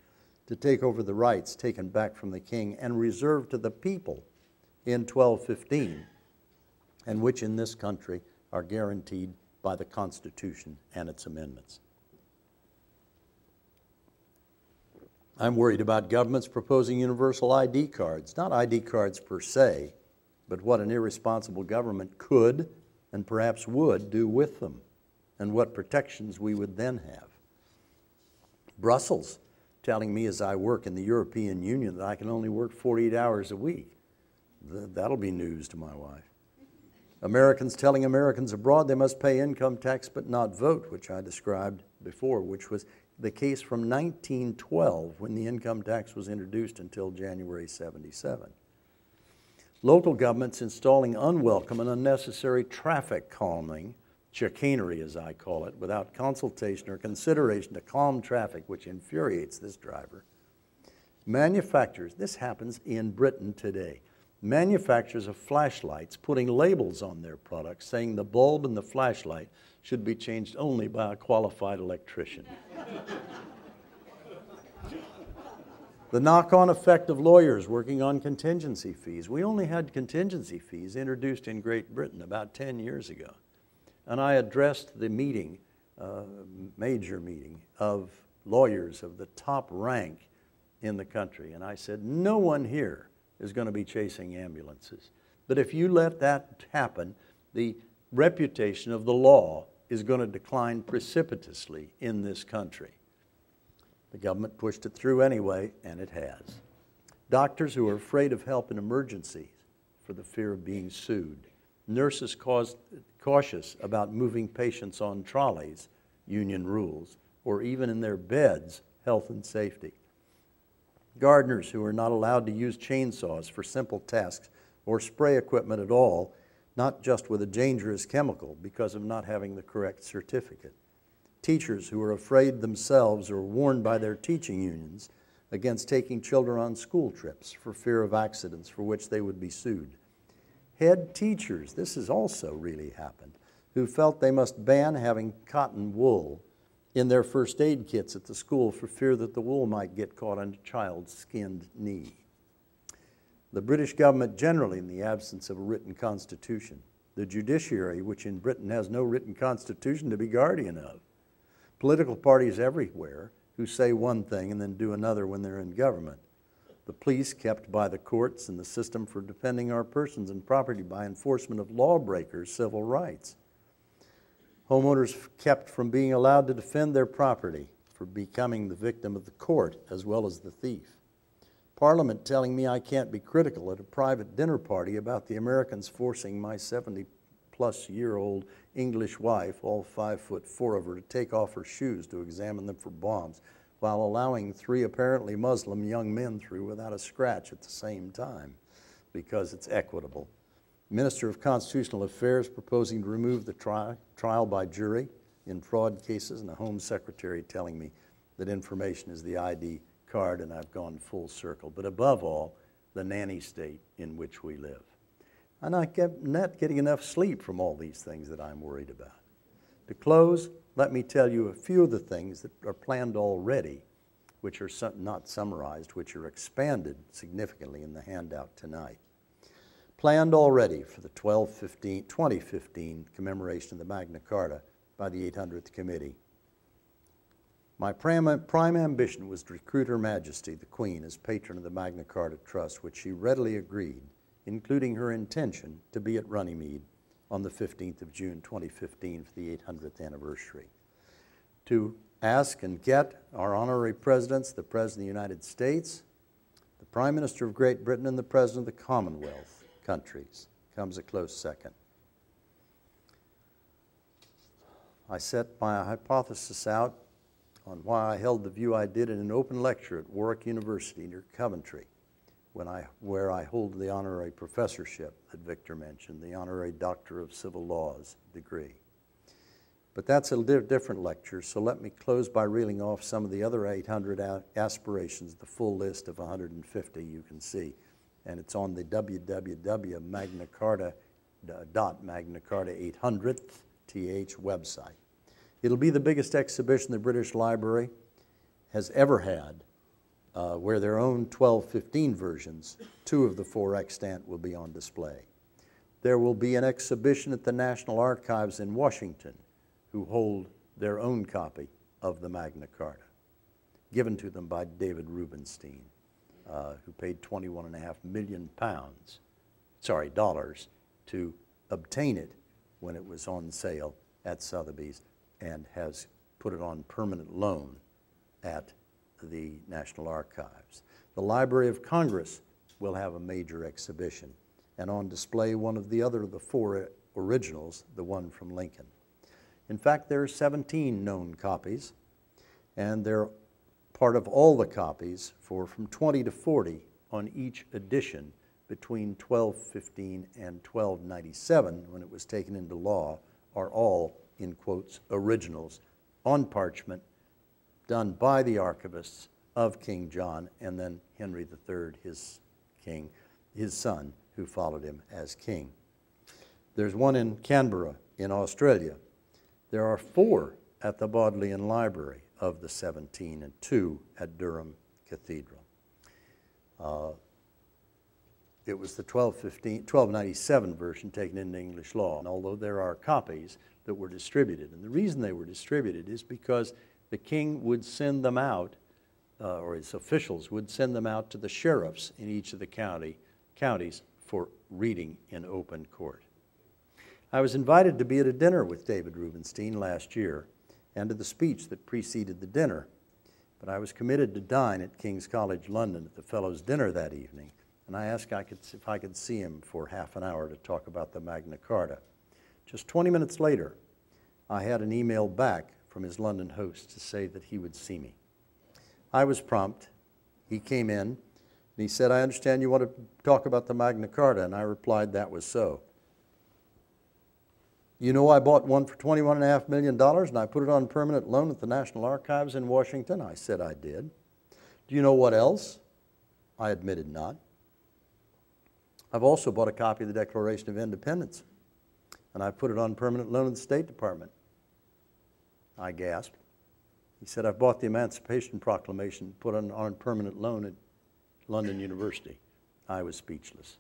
to take over the rights taken back from the king and reserved to the people in 1215, and which in this country are guaranteed by the Constitution and its amendments. I'm worried about governments proposing universal ID cards, not ID cards per se, but what an irresponsible government could and perhaps would do with them, and what protections we would then have. Brussels telling me as I work in the European Union that I can only work 48 hours a week. That'll be news to my wife. Americans telling Americans abroad they must pay income tax but not vote, which I described before, which was the case from 1912 when the income tax was introduced until January 77. Local governments installing unwelcome and unnecessary traffic calming, chicanery as I call it, without consultation or consideration to calm traffic, which infuriates this driver. Manufacturers, this happens in Britain today. Manufacturers of flashlights putting labels on their products saying the bulb in the flashlight should be changed only by a qualified electrician. The knock-on effect of lawyers working on contingency fees. We only had contingency fees introduced in Great Britain about 10 years ago. And I addressed the meeting, major meeting, of lawyers of the top rank in the country. And I said, no one here is going to be chasing ambulances. But if you let that happen, the reputation of the law is going to decline precipitously in this country. The government pushed it through anyway, and it has. Doctors who are afraid of help in emergencies for the fear of being sued. Nurses cautious about moving patients on trolleys, union rules, or even in their beds, health and safety. Gardeners who are not allowed to use chainsaws for simple tasks or spray equipment at all, not just with a dangerous chemical because of not having the correct certificate. Teachers who are afraid themselves or warned by their teaching unions against taking children on school trips for fear of accidents for which they would be sued. Head teachers, this has also really happened, who felt they must ban having cotton wool in their first aid kits at the school for fear that the wool might get caught on a child's skinned knee. The British government generally, in the absence of a written constitution. The judiciary, which in Britain has no written constitution to be guardian of. Political parties everywhere who say one thing and then do another when they're in government. The police kept by the courts and the system for defending our persons and property by enforcement of lawbreakers' civil rights. Homeowners kept from being allowed to defend their property for becoming the victim of the court as well as the thief. Parliament telling me I can't be critical at a private dinner party about the Americans forcing my 70-plus-year-old English wife, all 5'4" of her, to take off her shoes to examine them for bombs, while allowing 3 apparently Muslim young men through without a scratch at the same time, because it's equitable. Minister of Constitutional Affairs proposing to remove the trial by jury in fraud cases, and a Home Secretary telling me that information is the ID card, and I've gone full circle. But above all, the nanny state in which we live. I'm not getting enough sleep from all these things that I'm worried about. To close, let me tell you a few of the things that are planned already, which are not summarized, which are expanded significantly in the handout tonight. Planned already for the 2015 commemoration of the Magna Carta by the 800th Committee. My prime ambition was to recruit Her Majesty, the Queen, as patron of the Magna Carta Trust, which she readily agreed, including her intention to be at Runnymede on the 15th of June 2015 for the 800th anniversary. To ask and get our honorary presidents, the President of the United States, the Prime Minister of Great Britain, and the President of the Commonwealth countries comes a close second. I set my hypothesis out on why I held the view I did in an open lecture at Warwick University near Coventry, where I hold the honorary professorship that Victor mentioned, the honorary Doctor of Civil Laws degree. But that's a different lecture, so let me close by reeling off some of the other 800 aspirations, the full list of 150 you can see. And it's on the www.magnacarta800th website. It'll be the biggest exhibition the British Library has ever had, where their own 1215 versions, 2 of the 4 extant, will be on display. There will be an exhibition at the National Archives in Washington, who hold their own copy of the Magna Carta, given to them by David Rubenstein, who paid $21.5 million, dollars, to obtain it when it was on sale at Sotheby's, and has put it on permanent loan at the National Archives. The Library of Congress will have a major exhibition, and on display one of the 4 originals, the one from Lincoln. In fact, there are 17 known copies, and they're part of all the copies for from 20 to 40 on each edition between 1215 and 1297, when it was taken into law, are all, in quotes, originals on parchment done by the archivists of King John, and then Henry III, his son, who followed him as king. There's one in Canberra in Australia. There are 4 at the Bodleian Library of the 17, and 2 at Durham Cathedral. It was the 1297 version taken into English law, and although there are copies that were distributed. And the reason they were distributed is because the king would send them out, or his officials would send them out to the sheriffs in each of the counties for reading in open court. I was invited to be at a dinner with David Rubenstein last year and to the speech that preceded the dinner, but I was committed to dine at King's College London at the Fellows' Dinner that evening, and I asked if I could see him for half an hour to talk about the Magna Carta. Just 20 minutes later, I had an email back from his London host to say that he would see me. I was prompt. He came in, and he said, "I understand you want to talk about the Magna Carta," and I replied that was so. "You know I bought one for $21.5 million, and I put it on permanent loan at the National Archives in Washington?" I said I did. "Do you know what else?" I admitted not. "I've also bought a copy of the Declaration of Independence, and I put it on permanent loan at the State Department." I gasped. He said, "I've bought the Emancipation Proclamation, put it on permanent loan at London University." I was speechless.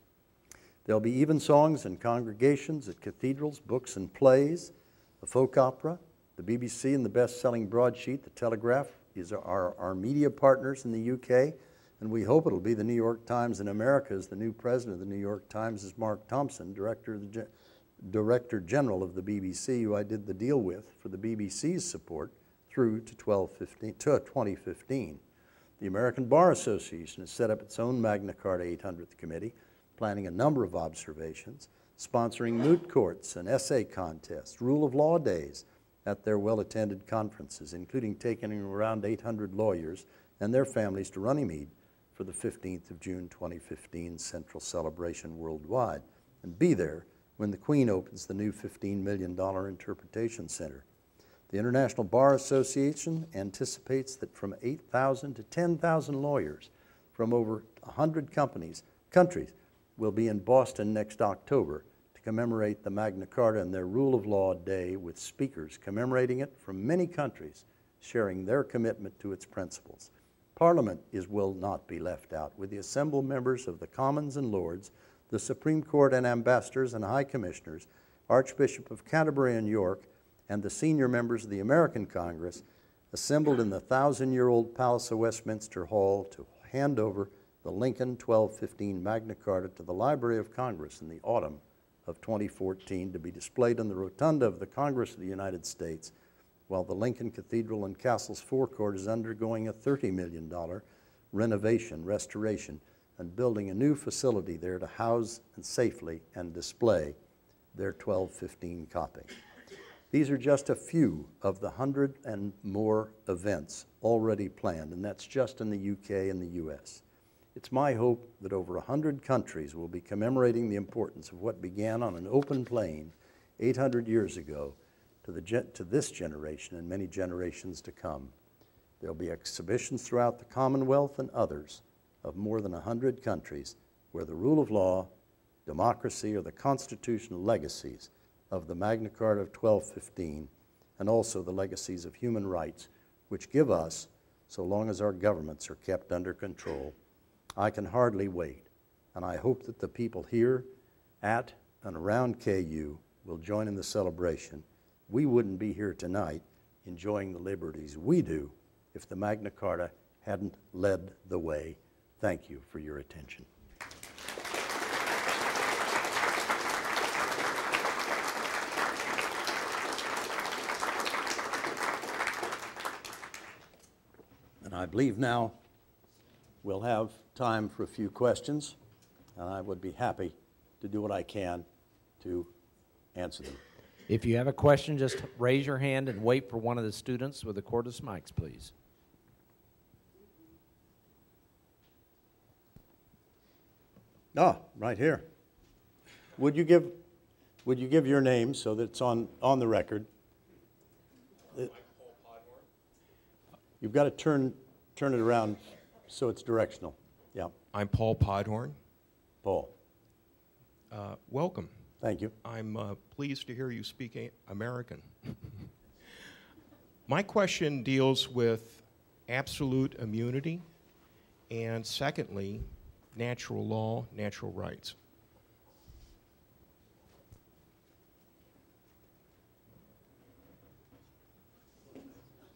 There'll be evensongs and congregations at cathedrals, books and plays, the folk opera, the BBC and the best-selling broadsheet, The Telegraph is our media partners in the UK, and we hope it'll be the New York Times in America, as the new president of the New York Times is Mark Thompson, Director General of the BBC, who I did the deal with for the BBC's support through to 2015. The American Bar Association has set up its own Magna Carta 800th Committee, planning a number of observations, sponsoring moot courts and essay contests, rule of law days at their well-attended conferences, including taking around 800 lawyers and their families to Runnymede for the 15th of June 2015 Central Celebration worldwide, and be there when the Queen opens the new $15 million Interpretation Center. The International Bar Association anticipates that from 8,000 to 10,000 lawyers from over 100 countries will be in Boston next October to commemorate the Magna Carta and their Rule of Law Day, with speakers commemorating it from many countries, sharing their commitment to its principles. Parliament will not be left out, with the assembled members of the Commons and Lords, the Supreme Court and ambassadors and high commissioners, Archbishop of Canterbury and York, and the senior members of the American Congress assembled in the 1,000-year-old Palace of Westminster Hall to hand over the Lincoln 1215 Magna Carta to the Library of Congress in the autumn of 2014 to be displayed in the rotunda of the Congress of the United States, while the Lincoln Cathedral and Castle's forecourt is undergoing a $30 million restoration, and building a new facility there to house and safely and display their 1215 copy. These are just a few of the 100 and more events already planned, and that's just in the UK and the US. It's my hope that over 100 countries will be commemorating the importance of what began on an open plain 800 years ago to this generation and many generations to come. There'll be exhibitions throughout the Commonwealth and others of more than 100 countries where the rule of law, democracy, or the constitutional legacies of the Magna Carta of 1215, and also the legacies of human rights, which give us, so long as our governments are kept under control. I can hardly wait, and I hope that the people here at and around KU will join in the celebration. We wouldn't be here tonight enjoying the liberties we do if the Magna Carta hadn't led the way. Thank you for your attention. And I believe now we'll have time for a few questions, and I would be happy to do what I can to answer them. If you have a question, just raise your hand and wait for one of the students with the cordless mics, please. Ah, right here. Would you give your name so that it's on the record? You've got to turn it around so it's directional. Yeah. I'm Paul Podhorn. Paul. Welcome. Thank you. I'm pleased to hear you speak American. My question deals with absolute immunity, and secondly, natural law, natural rights.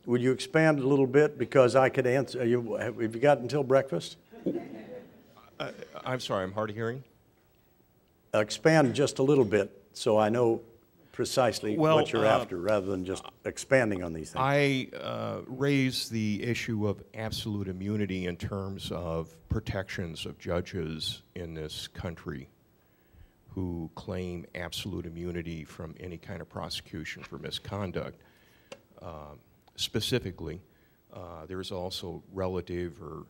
Would you expand a little bit, because I could answer? Have you got until breakfast? I'm sorry, I'm hard of hearing. Expand just a little bit so I know precisely what you're after, rather than just expanding on these things. I raise the issue of absolute immunity in terms of protections of judges in this country who claim absolute immunity from any kind of prosecution for misconduct. Specifically, there's also relative or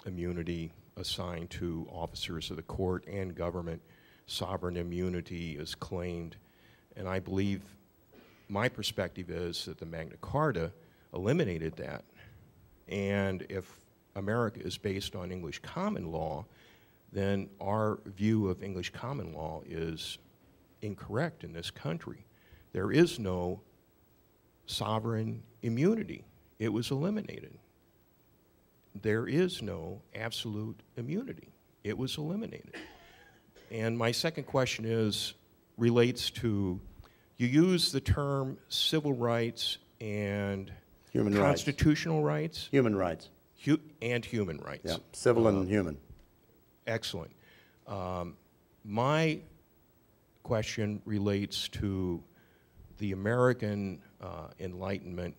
immunity assigned to officers of the court and government. Sovereign immunity is claimed, and I believe my perspective is that the Magna Carta eliminated that. And if America is based on English common law, then our view of English common law is incorrect in this country. There is no sovereign immunity. It was eliminated. There is no absolute immunity. It was eliminated. And my second question relates to, you use the term civil rights and Human constitutional rights. Human rights. And human rights. Yeah, civil and human. Excellent. My question relates to the American Enlightenment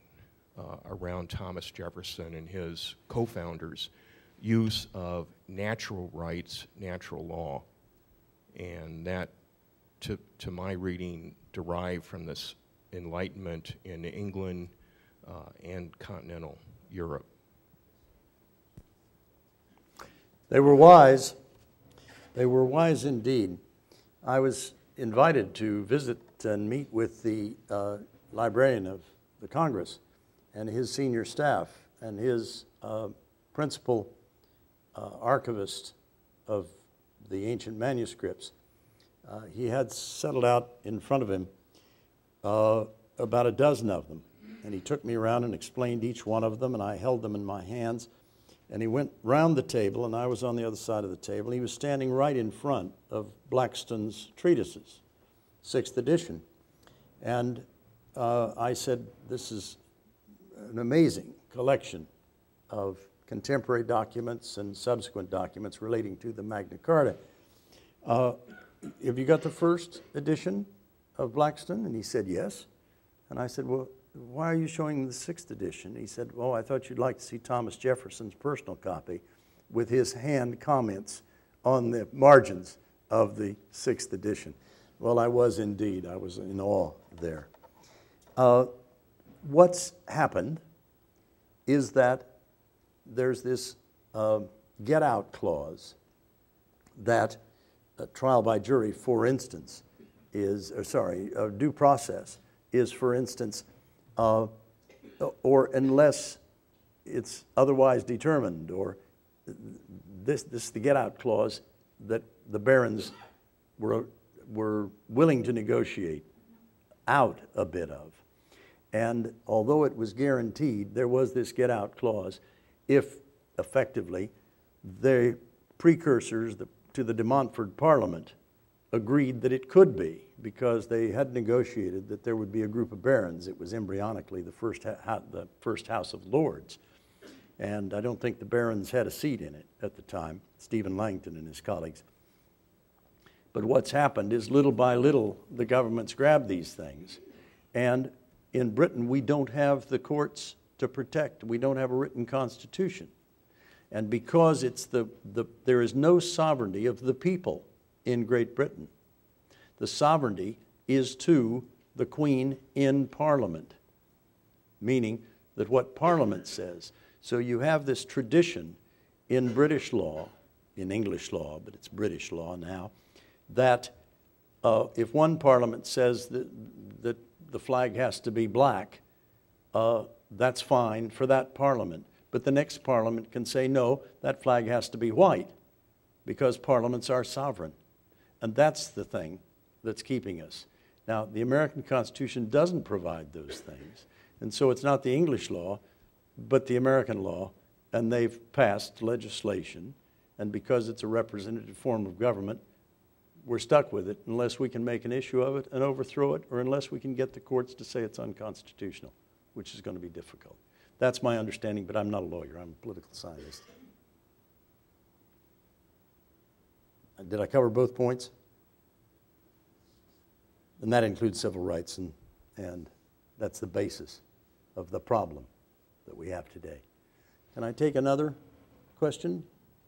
around Thomas Jefferson and his co-founders' use of natural rights, natural law, and that, to my reading, derived from this Enlightenment in England and continental Europe. They were wise. They were wise indeed. I was invited to visit and meet with the librarian of the Congress and his senior staff and his principal archivist of the ancient manuscripts. He had settled out in front of him about a dozen of them, and he took me around and explained each one of them, and I held them in my hands. And he went round the table, and I was on the other side of the table. He was standing right in front of Blackstone's treatises, 6th edition. And I said, this is an amazing collection of contemporary documents and subsequent documents relating to the Magna Carta. Have you got the 1st edition of Blackstone? And he said, yes. And I said, well, why are you showing the 6th edition? He said, well, I thought you'd like to see Thomas Jefferson's personal copy with his hand comments on the margins of the 6th edition. Well, I was indeed. I was in awe there. What's happened is that there's this get-out clause that trial by jury, for instance, is, due process is, for instance, or unless it's otherwise determined, or the get-out clause that the barons were willing to negotiate out a bit of. And although it was guaranteed, there was this get-out clause if, effectively, the precursors to the de Montfort Parliament agreed that it could be, because they had negotiated that there would be a group of barons. It was embryonically the first House of Lords. And I don't think the barons had a seat in it at the time, Stephen Langton and his colleagues. But what's happened is, little by little, the governments grabbed these things. And in Britain, we don't have the courts to protect. We don't have a written constitution. And because there is no sovereignty of the people in Great Britain, the sovereignty is to the Queen in Parliament, meaning that what Parliament says. So you have this tradition in British law, in English law, but it's British law now, that if one Parliament says that the flag has to be black, that's fine for that Parliament. But the next Parliament can say, no, that flag has to be white, because parliaments are sovereign. And that's the thing that's keeping us. Now, the American Constitution doesn't provide those things. And so it's not the English law, but the American law. And they've passed legislation And because it's a representative form of government, we're stuck with it unless we can make an issue of it and overthrow it, or unless we can get the courts to say it's unconstitutional, which is going to be difficult. That's my understanding, but I'm not a lawyer. I'm a political scientist. Did I cover both points? And that includes civil rights, and that's the basis of the problem that we have today. Can I take another question?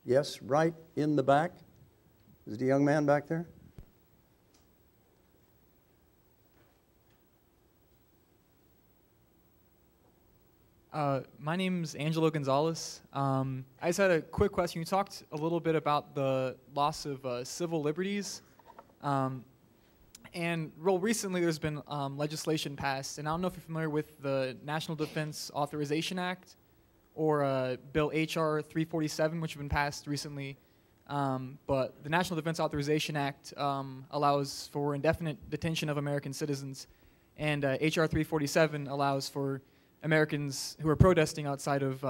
Yes, right in the back. Is it a young man back there? My name's Angelo Gonzalez. I just had a quick question. You talked a little bit about the loss of civil liberties. And real recently there's been legislation passed, and I don't know if you're familiar with the National Defense Authorization Act or Bill H.R. 347, which have been passed recently. But the National Defense Authorization Act allows for indefinite detention of American citizens, and H.R. 347 allows for Americans who are protesting outside of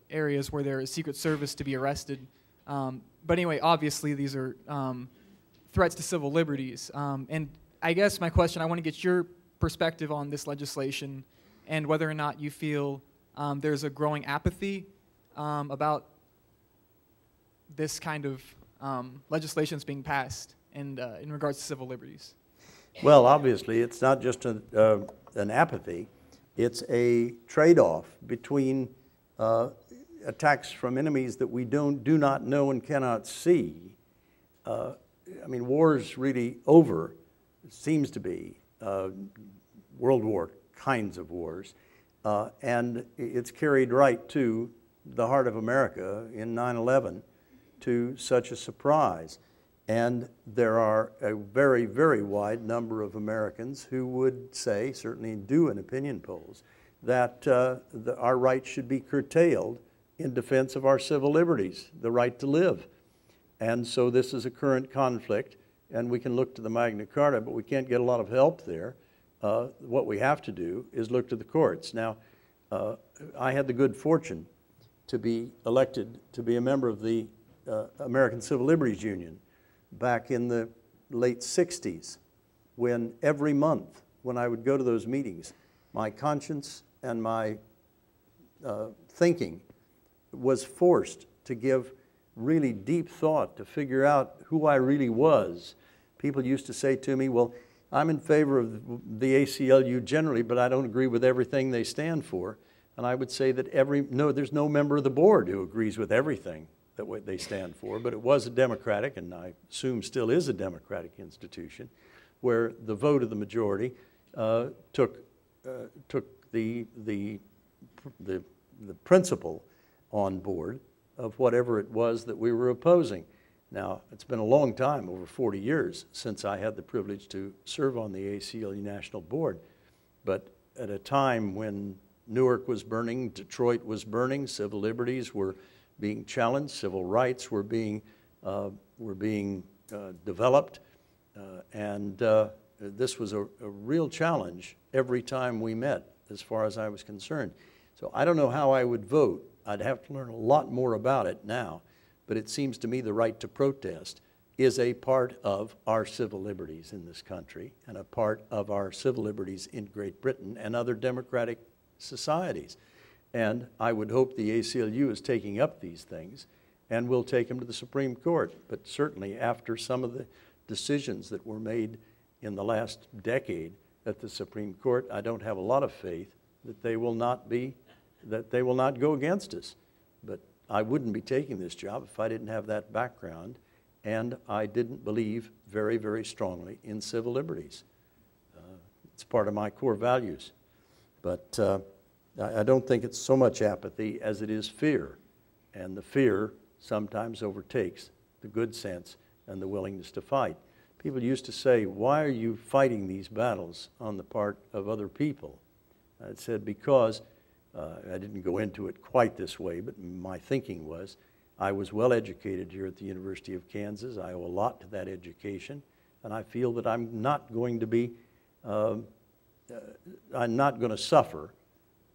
areas where there is Secret Service to be arrested. But anyway, obviously these are threats to civil liberties. And I guess my question, I want to get your perspective on this legislation and whether or not you feel there's a growing apathy about this kind of legislation that's being passed and in regards to civil liberties. Well, obviously, it's not just an apathy. It's a trade-off between attacks from enemies that we do not know and cannot see. I mean, war's really over, it seems to be, World War kinds of wars, and it's carried right to the heart of America in 9/11 to such a surprise. And there are a very, very wide number of Americans who would say, certainly do in opinion polls, that our rights should be curtailed in defense of our civil liberties, the right to live. And so this is a current conflict, and we can look to the Magna Carta, but we can't get a lot of help there. What we have to do is look to the courts. Now, I had the good fortune to be elected to be a member of the American Civil Liberties Union back in the late 60s, when every month when I would go to those meetings, my conscience and my thinking was forced to give really deep thought to figure out who I really was. People used to say to me, well, I'm in favor of the ACLU generally, but I don't agree with everything they stand for. And I would say that there's no member of the board who agrees with everything that what they stand for, but it was a democratic, and I assume still is a democratic institution, where the vote of the majority took the principle on board of whatever it was that we were opposing. Now, it's been a long time, over 40 years, since I had the privilege to serve on the ACLU National Board, but at a time when Newark was burning, Detroit was burning, civil liberties were being challenged, civil rights were being developed, and this was a real challenge every time we met, as far as I was concerned. So I don't know how I would vote. I'd have to learn a lot more about it now, but it seems to me the right to protest is a part of our civil liberties in this country and a part of our civil liberties in Great Britain and other democratic societies. And I would hope the ACLU is taking up these things and will take them to the Supreme Court. But certainly after some of the decisions that were made in the last decade at the Supreme Court, I don't have a lot of faith that they will not go against us. But I wouldn't be taking this job if I didn't have that background, and I didn't believe very, very strongly in civil liberties. It's part of my core values. But I don't think it's so much apathy as it is fear, and the fear sometimes overtakes the good sense and the willingness to fight. People used to say, why are you fighting these battles on the part of other people? I said, because, I didn't go into it quite this way, but my thinking was, I was well educated here at the University of Kansas. I owe a lot to that education, and I feel that I'm not going to be, I'm not going to suffer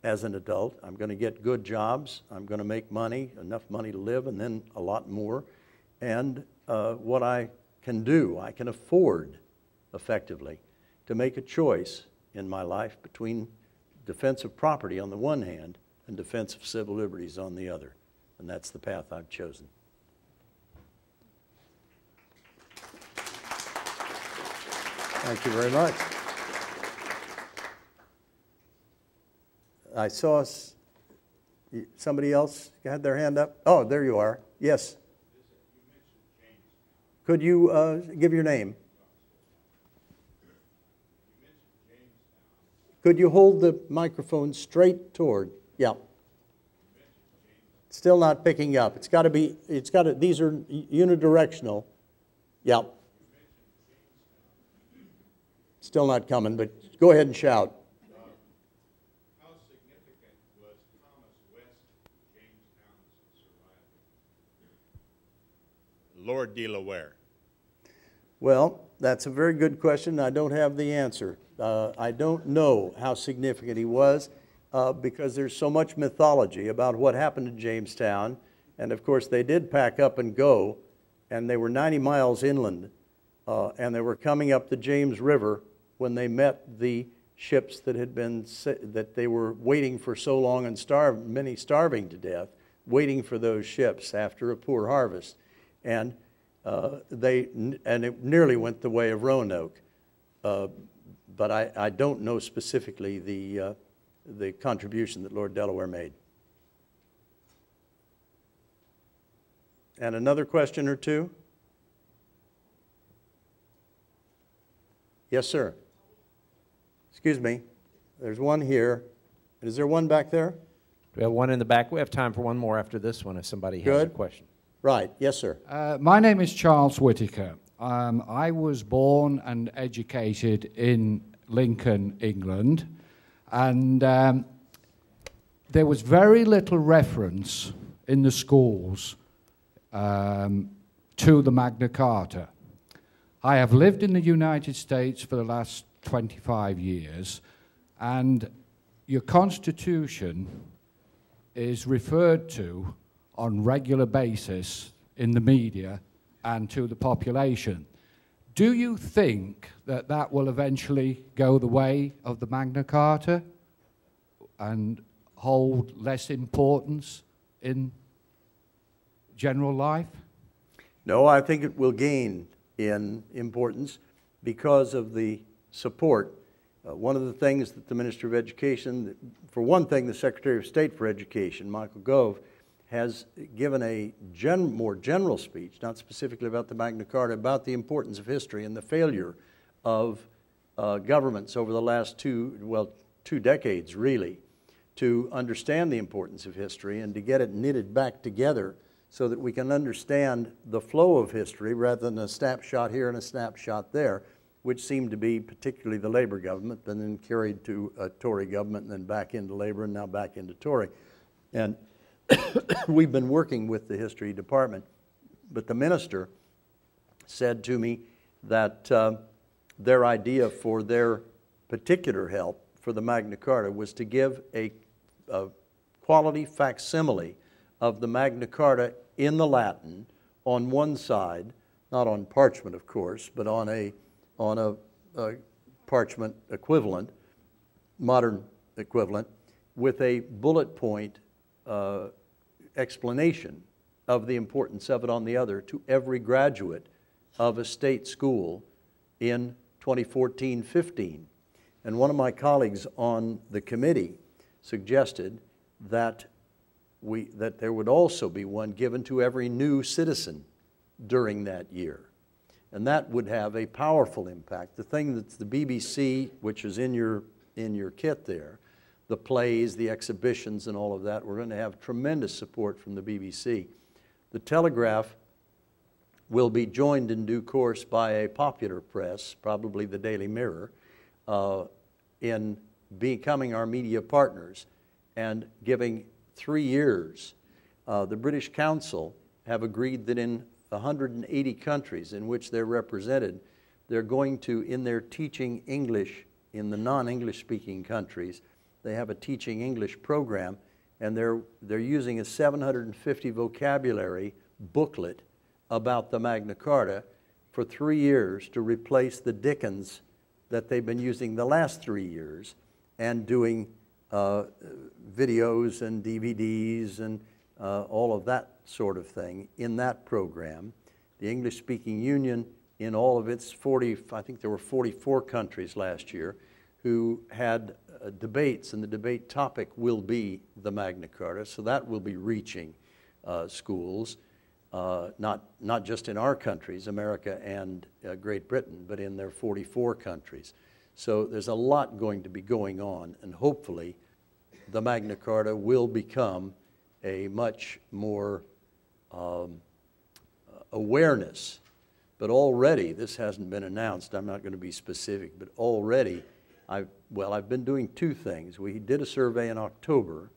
as an adult. I'm going to get good jobs. I'm going to make money, enough money to live, and then a lot more. and what I can do. I can afford effectively to make a choice in my life between defense of property on the one hand and defense of civil liberties on the other. And that's the path I've chosen. Thank you very much. I saw somebody else had their hand up. Oh, there you are. Yes. Could you give your name? Could you hold the microphone straight toward? Yeah. Still not picking up. It's got to be, these are unidirectional. Yeah. Still not coming, but go ahead and shout. How significant was Thomas West Jamestown's survival? Lord De La Ware. Well, that's a very good question. I don't have the answer. I don't know how significant he was because there's so much mythology about what happened to Jamestown. And of course, they did pack up and go, and they were 90 miles inland, and they were coming up the James River when they met the ships that had been, that they were waiting for so long and many starving to death, waiting for those ships after a poor harvest. And it nearly went the way of Roanoke. But I don't know specifically the contribution that Lord Delaware made. And another question or two? Yes, sir. Excuse me. There's one here. Is there one back there? We have one in the back. We have time for one more after this one if somebody has a question. Right. Yes, sir. My name is Charles Whittaker. I was born and educated in Lincoln, England, and there was very little reference in the schools to the Magna Carta. I have lived in the United States for the last 25 years, and your Constitution is referred to on regular basis in the media and to the population. Do you think that that will eventually go the way of the Magna Carta and hold less importance in general life? No, I think it will gain in importance because of the support. One of the things that the Minister of Education, for one thing, the Secretary of State for Education, Michael Gove, has given a more general speech, not specifically about the Magna Carta, about the importance of history and the failure of governments over the last two decades, really, to understand the importance of history and to get it knitted back together so that we can understand the flow of history rather than a snapshot here and a snapshot there, which seemed to be particularly the Labor government, and then carried to a Tory government, and then back into Labor, and now back into Tory. And we've been working with the history department, but the minister said to me that their idea for their particular help for the Magna Carta was to give a quality facsimile of the Magna Carta in the Latin on one side, not on parchment, of course, but on a parchment equivalent, modern equivalent, with a bullet point explanation of the importance of it on the other to every graduate of a state school in 2014-15. And one of my colleagues on the committee suggested that there would also be one given to every new citizen during that year. And that would have a powerful impact. The thing that's the BBC, which is in your kit there, the plays, the exhibitions, and all of that, we're going to have tremendous support from the BBC. The Telegraph will be joined in due course by a popular press, probably the Daily Mirror, in becoming our media partners and giving 3 years. The British Council have agreed that in 180 countries in which they're represented, they're going to, in their teaching English in the non-English speaking countries, they have a teaching English program, and they're using a 750 vocabulary booklet about the Magna Carta for 3 years to replace the Dickens that they've been using the last 3 years, and doing videos and DVDs and all of that sort of thing in that program. The English-speaking Union, in all of its 40, I think there were 44 countries last year, who had debates, and the debate topic will be the Magna Carta, so that will be reaching schools, not just in our countries, America and Great Britain, but in their 44 countries. So there's a lot going to be going on, and hopefully the Magna Carta will become a much more awareness. But already, this hasn't been announced, I'm not going to be specific, but already I've been doing two things. We did a survey in October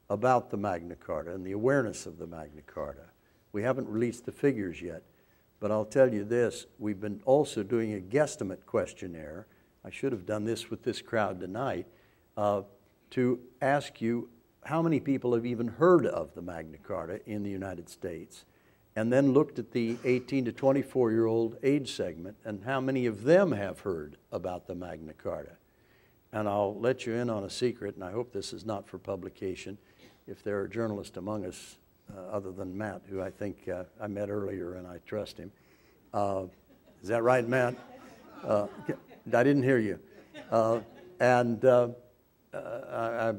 about the Magna Carta and the awareness of the Magna Carta. We haven't released the figures yet, but I'll tell you this, we've been also doing a guesstimate questionnaire. I should have done this with this crowd tonight, to ask you how many people have even heard of the Magna Carta in the United States, and then looked at the 18 to 24-year-old age segment and how many of them have heard about the Magna Carta. And I'll let you in on a secret, and I hope this is not for publication. If there are journalists among us, other than Matt, who I think I met earlier and I trust him. Is that right, Matt? I didn't hear you. I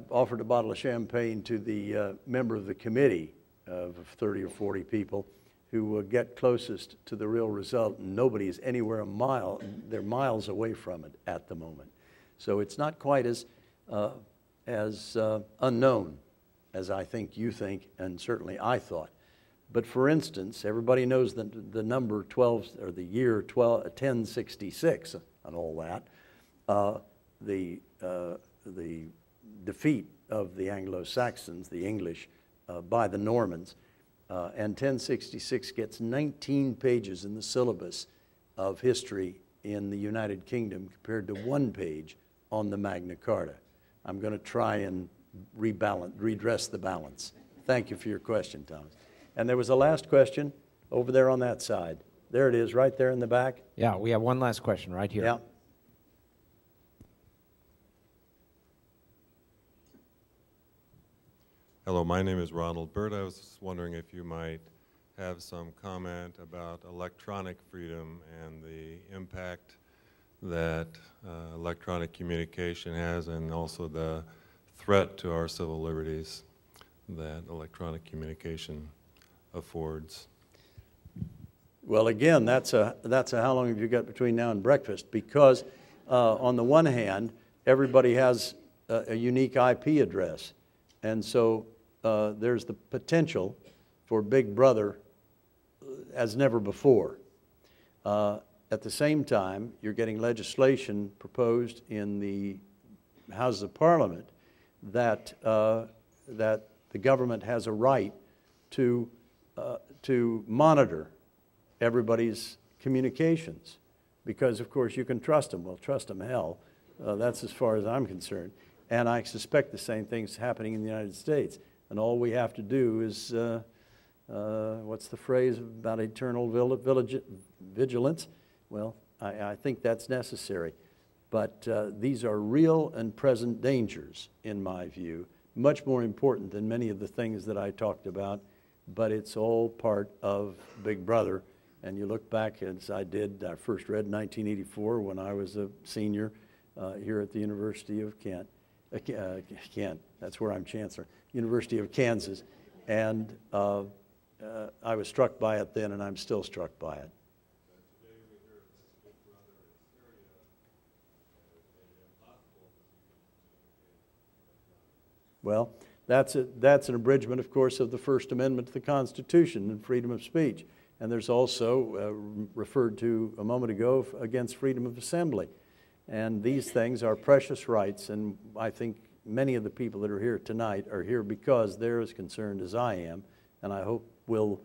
offered a bottle of champagne to the member of the committee of 30 or 40 people who will get closest to the real result, and nobody is anywhere a mile, they're miles away from it at the moment. So it's not quite as unknown as I think you think, and certainly I thought. But for instance, everybody knows the number 12, or the year 1066 and all that. The defeat of the Anglo-Saxons, the English, by the Normans. And 1066 gets 19 pages in the syllabus of history in the United Kingdom compared to 1 page on the Magna Carta. I'm going to try and redress the balance. Thank you for your question, Thomas. And there was a last question over there on that side. There it is, right there in the back. Yeah, we have one last question right here. Yeah. Hello, my name is Ronald Burt. I was wondering if you might have some comment about electronic freedom and the impact that electronic communication has, and also the threat to our civil liberties that electronic communication affords. Well, again, that's a how long have you got between now and breakfast? Because on the one hand, everybody has a unique IP address, and so there's the potential for Big Brother as never before. At the same time, you're getting legislation proposed in the Houses of Parliament that that the government has a right to monitor everybody's communications, because of course you can trust them. Well, trust them hell. That's as far as I'm concerned. And I suspect the same thing's happening in the United States. And all we have to do is, what's the phrase about eternal vigilance? Well, I think that's necessary. But these are real and present dangers, in my view, much more important than many of the things that I talked about, but it's all part of Big Brother. And you look back, as I did, I first read 1984 when I was a senior here at the University of Kent. That's where I'm chancellor, University of Kansas. And I was struck by it then, and I'm still struck by it. Well, that's an abridgment, of course, of the First Amendment to the Constitution and freedom of speech. And there's also, referred to a moment ago, against freedom of assembly. And these things are precious rights, and I think many of the people that are here tonight are here because they're as concerned as I am, and I hope will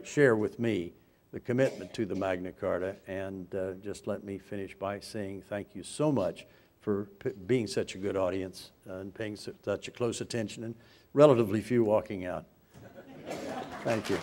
share with me the commitment to the Magna Carta. And just let me finish by saying thank you so much for being such a good audience and paying such a close attention, and relatively few walking out. Thank you.